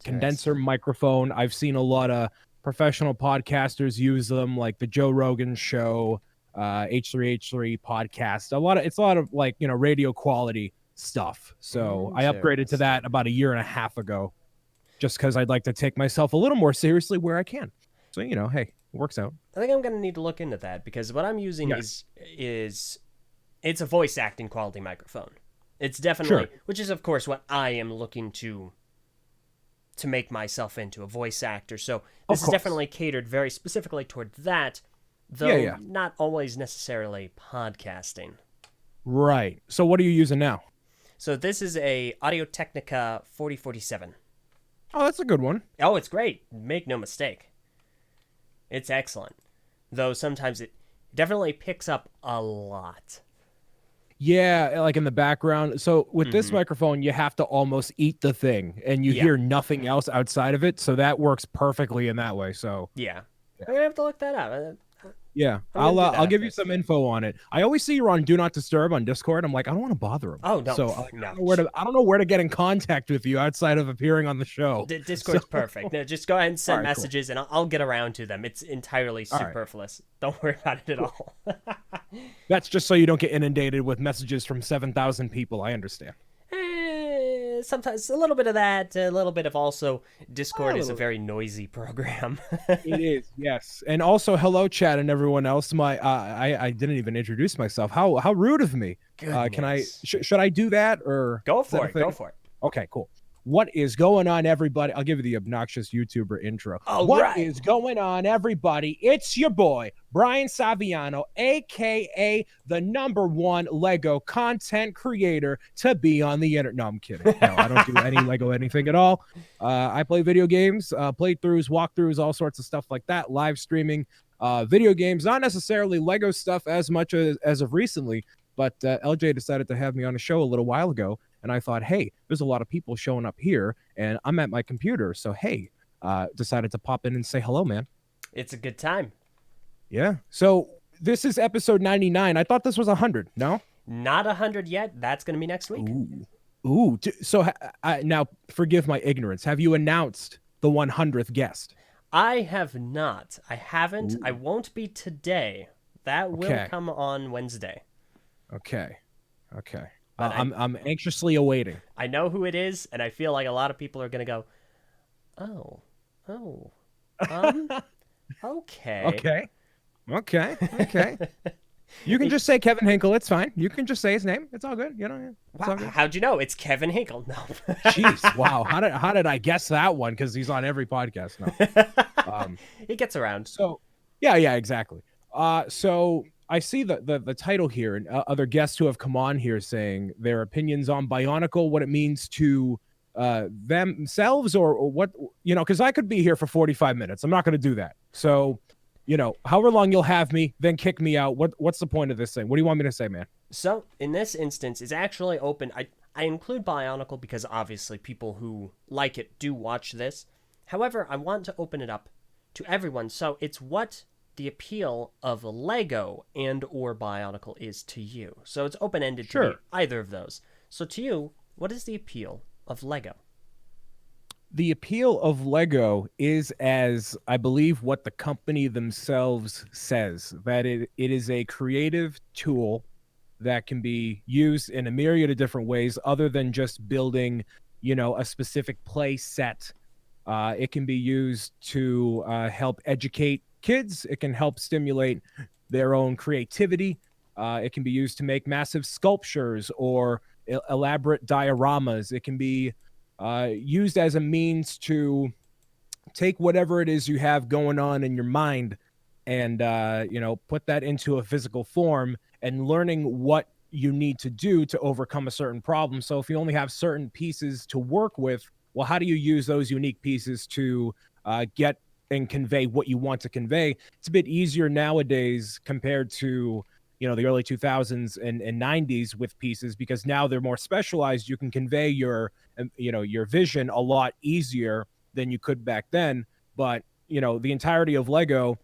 condenser microphone. I've seen a lot of professional podcasters use them, like the Joe Rogan Show, H3H3 podcast. It's a lot of like, radio quality stuff. So I upgraded to that about a year and a half ago, just because I'd like to take myself a little more seriously where I can. So, hey, it works out. I think I'm going to need to look into that, because what I'm using is it's a voice acting quality microphone. It's definitely, which is of course what I am looking to make myself into, a voice actor. So this is definitely catered very specifically toward that, though not always necessarily podcasting. Right. So what are you using now? So this is a Audio-Technica 4047. Oh, that's a good one. Oh, it's great. Make no mistake. It's excellent. Though sometimes Definitely picks up a lot. Yeah, like in the background. So with this microphone, you have to almost eat the thing, and you hear nothing else outside of it. So that works perfectly in that way. So yeah. I'm gonna have to look that up. Yeah, I'll give you some info on it. I always see you're on Do Not Disturb on Discord. I'm like, I don't want to bother him. Oh no, so no. I don't know where to get in contact with you outside of appearing on the show. Discord's perfect. No, just go ahead and send All right, messages, and I'll get around to them. It's entirely All right. superfluous. Don't worry about it at all. That's just so you don't get inundated with messages from 7,000 people. I understand. Sometimes a little bit of that, a little bit of also Discord is a very noisy program. It is, yes. And also, hello, chat, and everyone else. I didn't even introduce myself. How rude of me. Can I? Should I do that or go for it? Go for it. Okay, cool. What is going on, everybody? I'll give you the obnoxious YouTuber intro. Oh, What is going on, everybody? It's your boy, Brian Saviano, a.k.a. the #1 Lego content creator to be on the internet. No, I'm kidding. No, I don't do any Lego anything at all. I play video games, playthroughs, walkthroughs, all sorts of stuff like that, live streaming video games, not necessarily Lego stuff as much as of recently, but LJ decided to have me on a show a little while ago. And I thought, hey, there's a lot of people showing up here, and I'm at my computer. So, hey, decided to pop in and say hello, man. It's a good time. Yeah. So this is episode 99. I thought this was 100. No? Not 100 yet. That's going to be next week. Ooh. So now, forgive my ignorance. Have you announced the 100th guest? I have not. I haven't. Ooh. I won't be today. That will come on Wednesday. Okay. I'm anxiously awaiting. I know who it is, and I feel like a lot of people are going to go, okay. Okay. You can just say Kevin Hinkle. It's fine. You can just say his name. It's all good. You know. Wow. How'd you know? It's Kevin Hinkle. No. Jeez. Wow. How did I guess that one? Because he's on every podcast now. He gets around. So, yeah, exactly. So I see the title here, and other guests who have come on here saying their opinions on Bionicle, what it means to themselves, or what, because I could be here for 45 minutes. I'm not going to do that. So, however long you'll have me, then kick me out. What's the point of this thing? What do you want me to say, man? So, in this instance, it's actually open. I include Bionicle because obviously people who like it do watch this. However, I want to open it up to everyone. So, it's what the appeal of Lego and or Bionicle is to you. So it's open-ended to be either of those. So to you, what is the appeal of Lego? The appeal of Lego is, as I believe what the company themselves says, that it is a creative tool that can be used in a myriad of different ways other than just building, a specific play set. It can be used to help educate kids. It can help stimulate their own creativity. It can be used to make massive sculptures or elaborate dioramas. It can be used as a means to take whatever it is you have going on in your mind and put that into a physical form, and learning what you need to do to overcome a certain problem. So if you only have certain pieces to work with, well, how do you use those unique pieces to get and convey what you want to convey? It's a bit easier nowadays compared to, the early 2000s and 90s with pieces, because now they're more specialized. You can convey your vision a lot easier than you could back then. But, the entirety of Lego,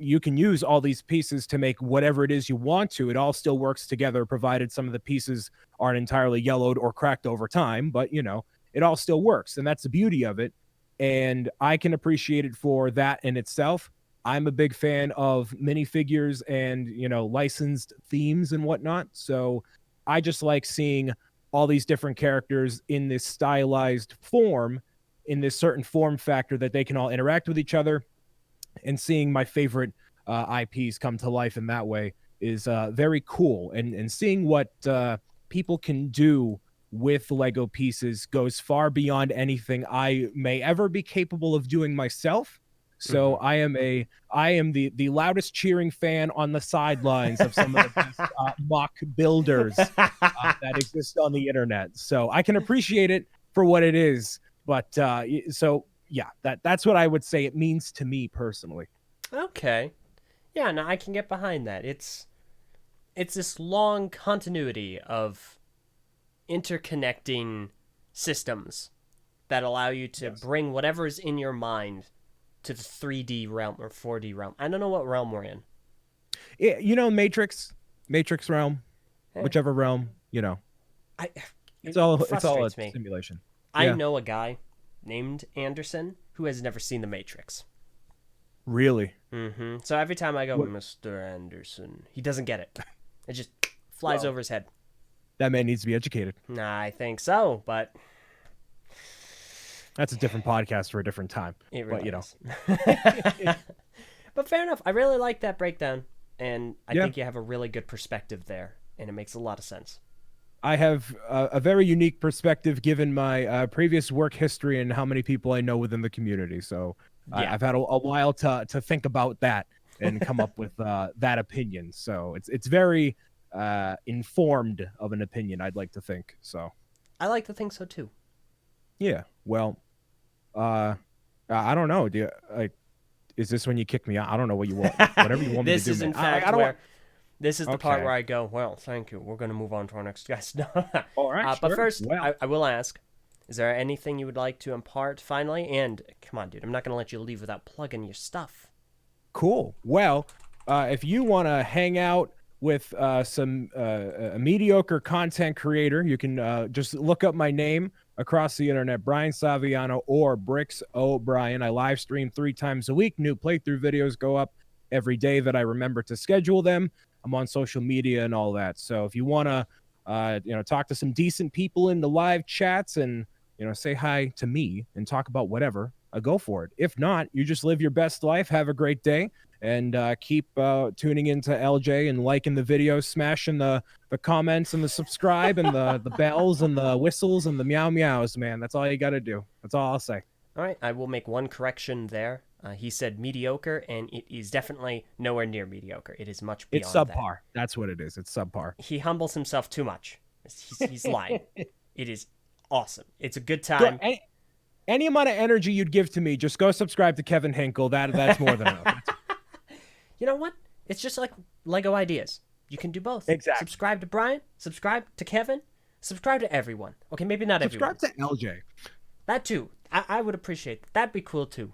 you can use all these pieces to make whatever it is you want to. It all still works together, provided some of the pieces aren't entirely yellowed or cracked over time. But, it all still works. And that's the beauty of it. And I can appreciate it for that in itself. I'm a big fan of minifigures and, licensed themes and whatnot. So I just like seeing all these different characters in this stylized form, in this certain form factor that they can all interact with each other. And seeing my favorite IPs come to life in that way is very cool. And seeing what people can do with Lego pieces goes far beyond anything I may ever be capable of doing myself. So I am the loudest cheering fan on the sidelines of some of the best mock builders that exist on the internet. So I can appreciate it for what it is. But that's what I would say it means to me personally. Okay. Yeah, no, I can get behind that. It's this long continuity of interconnecting systems that allow you to bring whatever is in your mind to the 3D realm or 4D realm. I don't know what realm we're in. Yeah, Matrix realm, whichever realm, it's all a me. simulation. I know a guy named Anderson who has never seen The Matrix. Really? Mm-hmm. So every time I go, Mr. Anderson, he doesn't get it. It just flies over his head. That man needs to be educated. Nah, I think so, but that's a different podcast for a different time. It really is. But fair enough. I really like that breakdown, and I think you have a really good perspective there, and it makes a lot of sense. I have a very unique perspective given my previous work history and how many people I know within the community. So I've had a while to think about that and come up with that opinion. So it's very informed of an opinion, I'd like to think. So I like to think so too. Yeah. Well, I don't know. Is this when you kick me out? I don't know what you want. Whatever you want me to do. This is in fact where this is the part where I go, well, thank you. We're going to move on to our next guest. All right. But first, I will ask, is there anything you would like to impart finally? And come on, dude, I'm not going to let you leave without plugging your stuff. Cool. Well, if you want to hang out with some mediocre content creator, you can just look up my name across the internet, Brian Saviano or Bricks O'Brien. I live stream 3 times a week. New playthrough videos go up every day that I remember to schedule them. I'm on social media and all that. So if you want to, talk to some decent people in the live chats and, say hi to me and talk about whatever, go for it. If not, you just live your best life. Have a great day. And keep tuning into LJ and liking the videos, smashing the comments and the subscribe and the bells and the whistles and the meow meows, man. That's all you got to do. That's all I'll say. All right. I will make one correction there. He said mediocre, and it is definitely nowhere near mediocre. It is much beyond It's subpar. that. That's what it is. It's subpar. He humbles himself too much. He's lying. It is awesome. It's a good time. Any amount of energy you'd give to me, just go subscribe to Kevin Hinkle. That's more than enough. You know what? It's just like Lego ideas. You can do both. Exactly. Subscribe to Brian, subscribe to Kevin, subscribe to everyone. Okay, maybe not everyone. Subscribe to LJ. That too. I would appreciate that. That'd be cool too.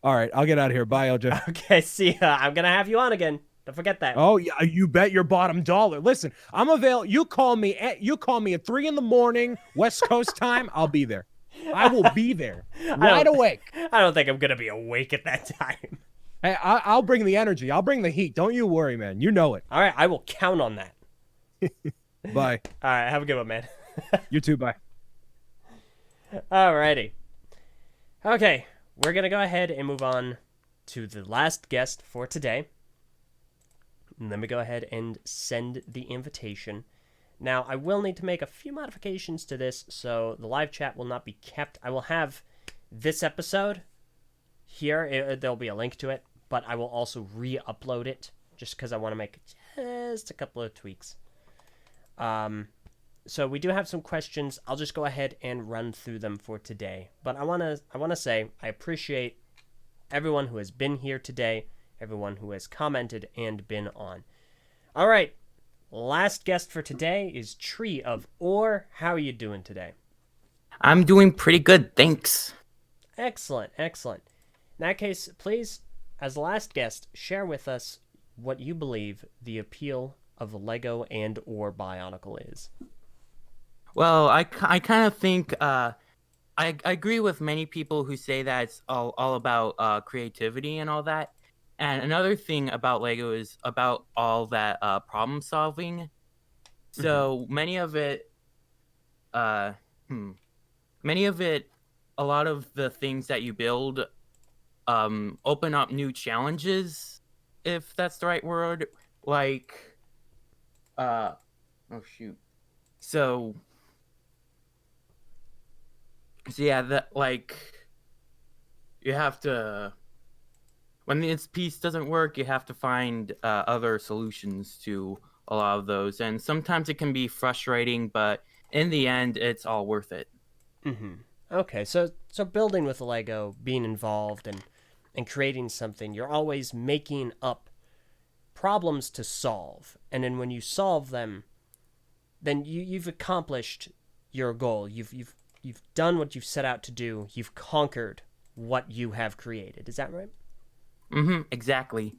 All right, I'll get out of here. Bye, LJ. Okay, see ya. I'm going to have you on again. Don't forget that. Oh, yeah, you bet your bottom dollar. Listen, I'm available. You call me at 3 a.m. West Coast time. I'll be there. I will be there. Wide awake. I don't think I'm going to be awake at that time. Hey, I'll bring the energy. I'll bring the heat. Don't you worry, man. You know it. All right, I will count on that. Bye. All right, have a good one, man. You too, bye. All righty. Okay, we're going to go ahead and move on to the last guest for today. And let me go ahead and send the invitation. Now, I will need to make a few modifications to this, so the live chat will not be kept. I will have this episode here. There'll be a link to it, but I will also re-upload it just because I want to make just a couple of tweaks. So we do have some questions. I'll just go ahead and run through them for today. But I want to say I appreciate everyone who has been here today, everyone who has commented and been on. All right, last guest for today is Tree of Ore. How are you doing today? I'm doing pretty good, thanks. Excellent, excellent. In that case, please, as the last guest, share with us what you believe the appeal of Lego and or Bionicle is. Well, I kind of think I agree with many people who say that it's all about creativity and all that. And another thing about Lego is about all that problem solving. So many of it, a lot of the things that you build open up new challenges, if that's the right word. Like, oh shoot. So yeah, that like you have to. When this piece doesn't work, you have to find other solutions to a lot of those. And sometimes it can be frustrating, but in the end, it's all worth it. Okay, so building with Lego, being involved, and and creating something, you're always making up problems to solve. And then when you solve them, then you've accomplished your goal. You've done what you've set out to do. You've conquered what you have created. Is that right? Exactly.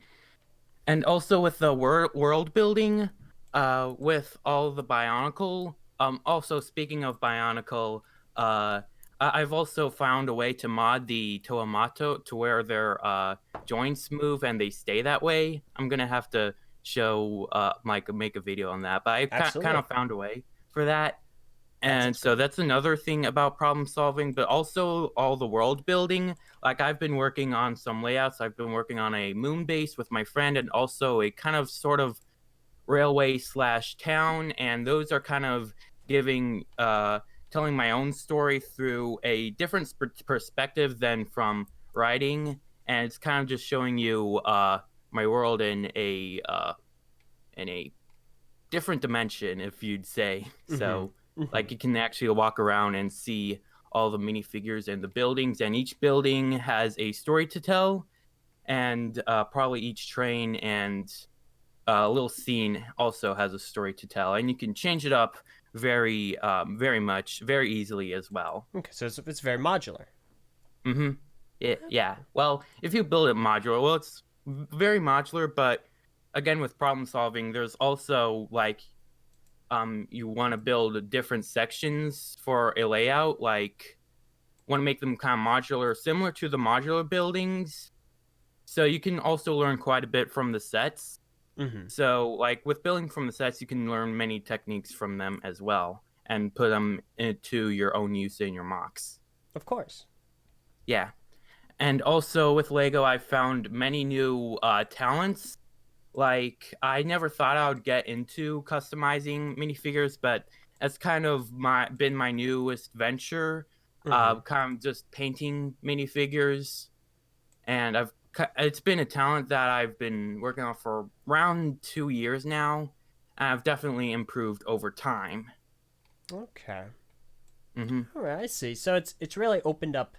And also with the world building, with all the Bionicle. Also speaking of Bionicle, I've also found a way to mod the Toamato to where their joints move and they stay that way. I'm gonna have to show make a video on that, but I kind of found a way for that. And so that's another thing about problem solving, but also all the world building. Like I've been working on some layouts. I've been working on a moon base with my friend and also a kind of sort of railway / town. And those are kind of giving, telling my own story through a different perspective than from writing. And it's kind of just showing you my world in a different dimension, if you'd say. So like you can actually walk around and see all the minifigures and the buildings, and each building has a story to tell, and probably each train and a little scene also has a story to tell, and you can change it up very easily as well. Okay, so it's very modular. Yeah. Well, if you build it modular, well, it's very modular, but again, with problem solving, there's also like you want to build different sections for a layout, like want to make them kind of modular, similar to the modular buildings. So you can also learn quite a bit from the sets. So like with building from the sets, you can learn many techniques from them as well and put them into your own use in your mocks. Of course. Yeah. And also with Lego, I found many new talents. Like, I never thought I would get into customizing minifigures, but that's kind of been my newest venture. Kind of just painting minifigures, and it's been a talent that I've been working on for around 2 years now, and I've definitely improved over time. Okay. All right, I see. So it's really opened up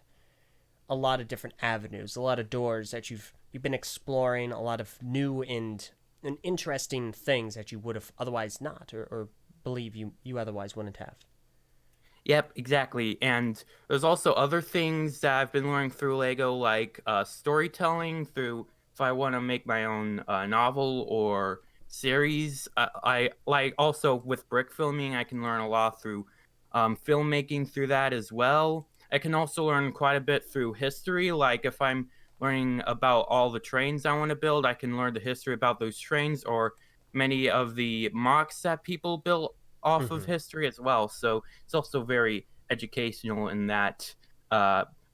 a lot of different avenues, a lot of doors that you've been exploring, a lot of new and interesting things that you would have otherwise not, or believe you otherwise wouldn't have. Yep, exactly. And there's also other things that I've been learning through Lego, like storytelling through if I want to make my own novel or series. I like also with brick filming, I can learn a lot through filmmaking through that as well. I can also learn quite a bit through history, like if I'm learning about all the trains I want to build, I can learn the history about those trains or many of the mocks that people built off of history as well. So it's also very educational in that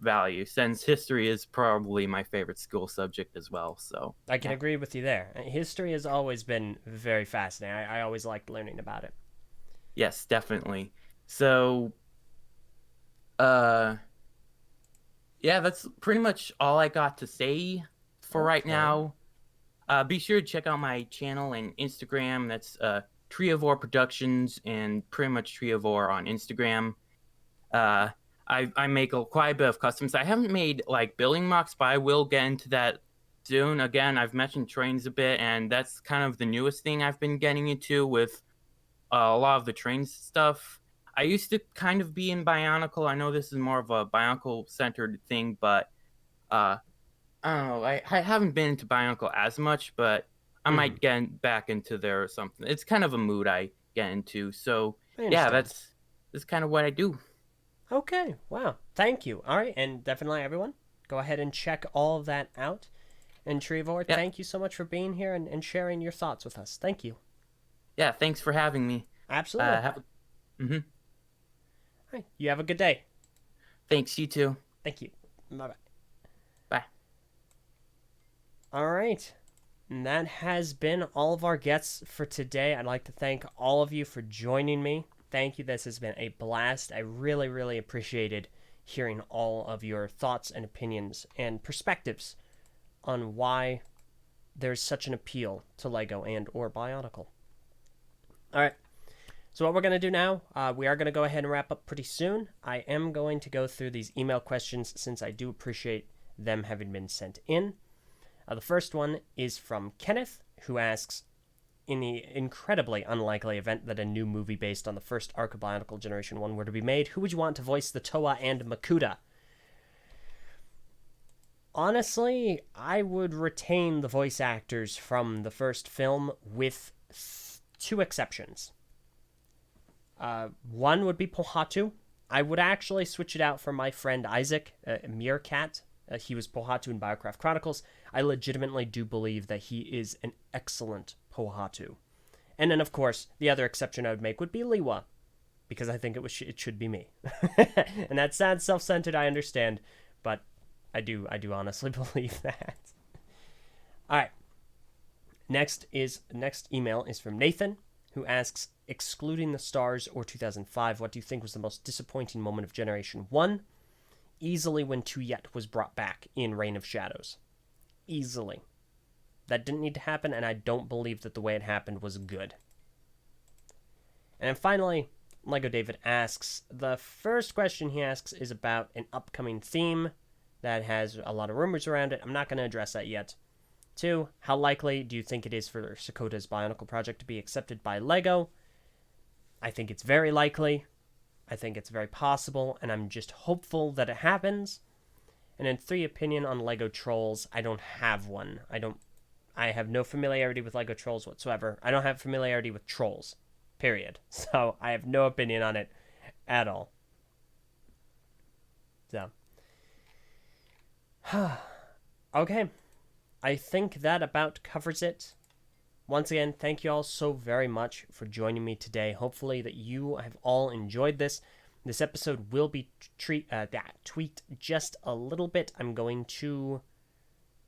value, since history is probably my favorite school subject as well. So I can agree with you there. History has always been very fascinating. I always liked learning about it. Yes, definitely. So yeah, that's pretty much all I got to say for right now. Be sure to check out my channel and Instagram. That's Triavore Productions and pretty much Triavore on Instagram. I make quite a bit of customs. I haven't made like building mocks, but I will get into that soon. Again, I've mentioned trains a bit, and that's kind of the newest thing I've been getting into with a lot of the trains stuff. I used to kind of be in Bionicle. I know this is more of a Bionicle-centered thing, but I don't know. I haven't been into Bionicle as much, but I might get back into there or something. It's kind of a mood I get into. So, yeah, that's kind of what I do. Okay, wow. Thank you. All right, and definitely everyone, go ahead and check all of that out. And Trevor, thank you so much for being here and sharing your thoughts with us. Thank you. Yeah, thanks for having me. Absolutely. All right, you have a good day. Thanks, you too. Thank you. Bye-bye. Bye. All right. And that has been all of our guests for today. I'd like to thank all of you for joining me. Thank you. This has been a blast. I really, really appreciated hearing all of your thoughts and opinions and perspectives on why there's such an appeal to Lego and or Bionicle. All right. So what we're going to do now, we are going to go ahead and wrap up pretty soon. I am going to go through these email questions since I do appreciate them having been sent in. The first one is from Kenneth, who asks, in the incredibly unlikely event that a new movie based on the first arc of Bionicle Generation 1 were to be made, who would you want to voice the Toa and Makuta? Honestly, I would retain the voice actors from the first film with two exceptions. One would be Pohatu. I would actually switch it out for my friend Isaac, Meerkat. He was Pohatu in Biocraft Chronicles. I legitimately do believe that he is an excellent Pohatu. And then, of course, the other exception I would make would be Liwa, because I think it should be me. And that sounds self-centered, I understand, but I do honestly believe that. All right. Next email is from Nathan, who asks, excluding the stars or 2005, what do you think was the most disappointing moment of Generation 1? Easily when Tuyet was brought back in Reign of Shadows. Easily. That didn't need to happen, and I don't believe that the way it happened was good. And then finally, Lego David asks, the first question he asks is about an upcoming theme that has a lot of rumors around it. I'm not going to address that yet. 2, how likely do you think it is for Sakota's Bionicle project to be accepted by LEGO? I think it's very likely. I think it's very possible, and I'm just hopeful that it happens. And then 3, opinion on LEGO Trolls. I don't have one. I have no familiarity with LEGO Trolls whatsoever. I don't have familiarity with Trolls, period. So I have no opinion on it at all. So. Okay. I think that about covers it. Once again, thank you all so very much for joining me today. Hopefully that you have all enjoyed this. This episode will be tweaked just a little bit. I'm going to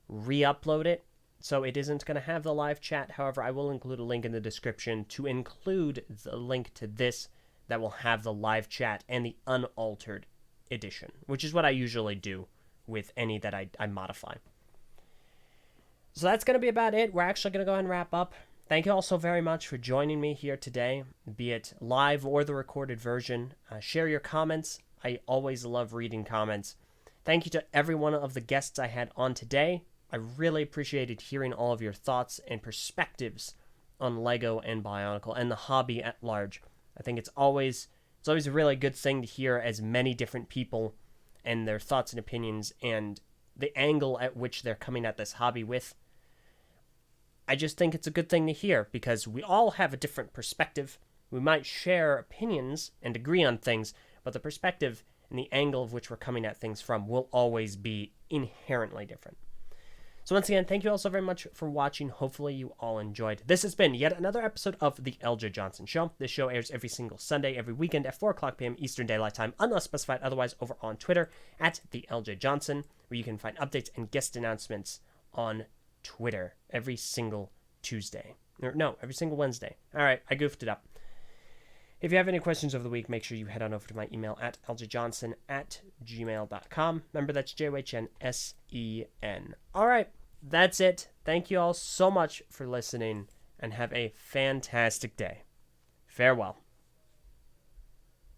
re-upload it, so it isn't going to have the live chat. However, I will include a link in the description to include the link to this that will have the live chat and the unaltered edition, which is what I usually do with any that I modify. So that's going to be about it. We're actually going to go ahead and wrap up. Thank you all so very much for joining me here today, be it live or the recorded version. Share your comments. I always love reading comments. Thank you to every one of the guests I had on today. I really appreciated hearing all of your thoughts and perspectives on LEGO and Bionicle and the hobby at large. I think it's always a really good thing to hear as many different people and their thoughts and opinions and the angle at which they're coming at this hobby with. I just think it's a good thing to hear because we all have a different perspective. We might share opinions and agree on things, but the perspective and the angle of which we're coming at things from will always be inherently different. So once again, thank you all so very much for watching. Hopefully you all enjoyed. This has been yet another episode of The Eljay Johnsen Show. This show airs every single Sunday, every weekend at 4 o'clock p.m. Eastern Daylight Time, unless specified otherwise, over on Twitter at The Eljay Johnsen, where you can find updates and guest announcements on Twitter every single Tuesday. Every single Wednesday. All right, I goofed it up. If you have any questions over the week, make sure you head on over to my email at eljayjohnsen@gmail.com. Remember, that's JOHNSEN. All right, that's it. Thank you all so much for listening, and have a fantastic day. Farewell.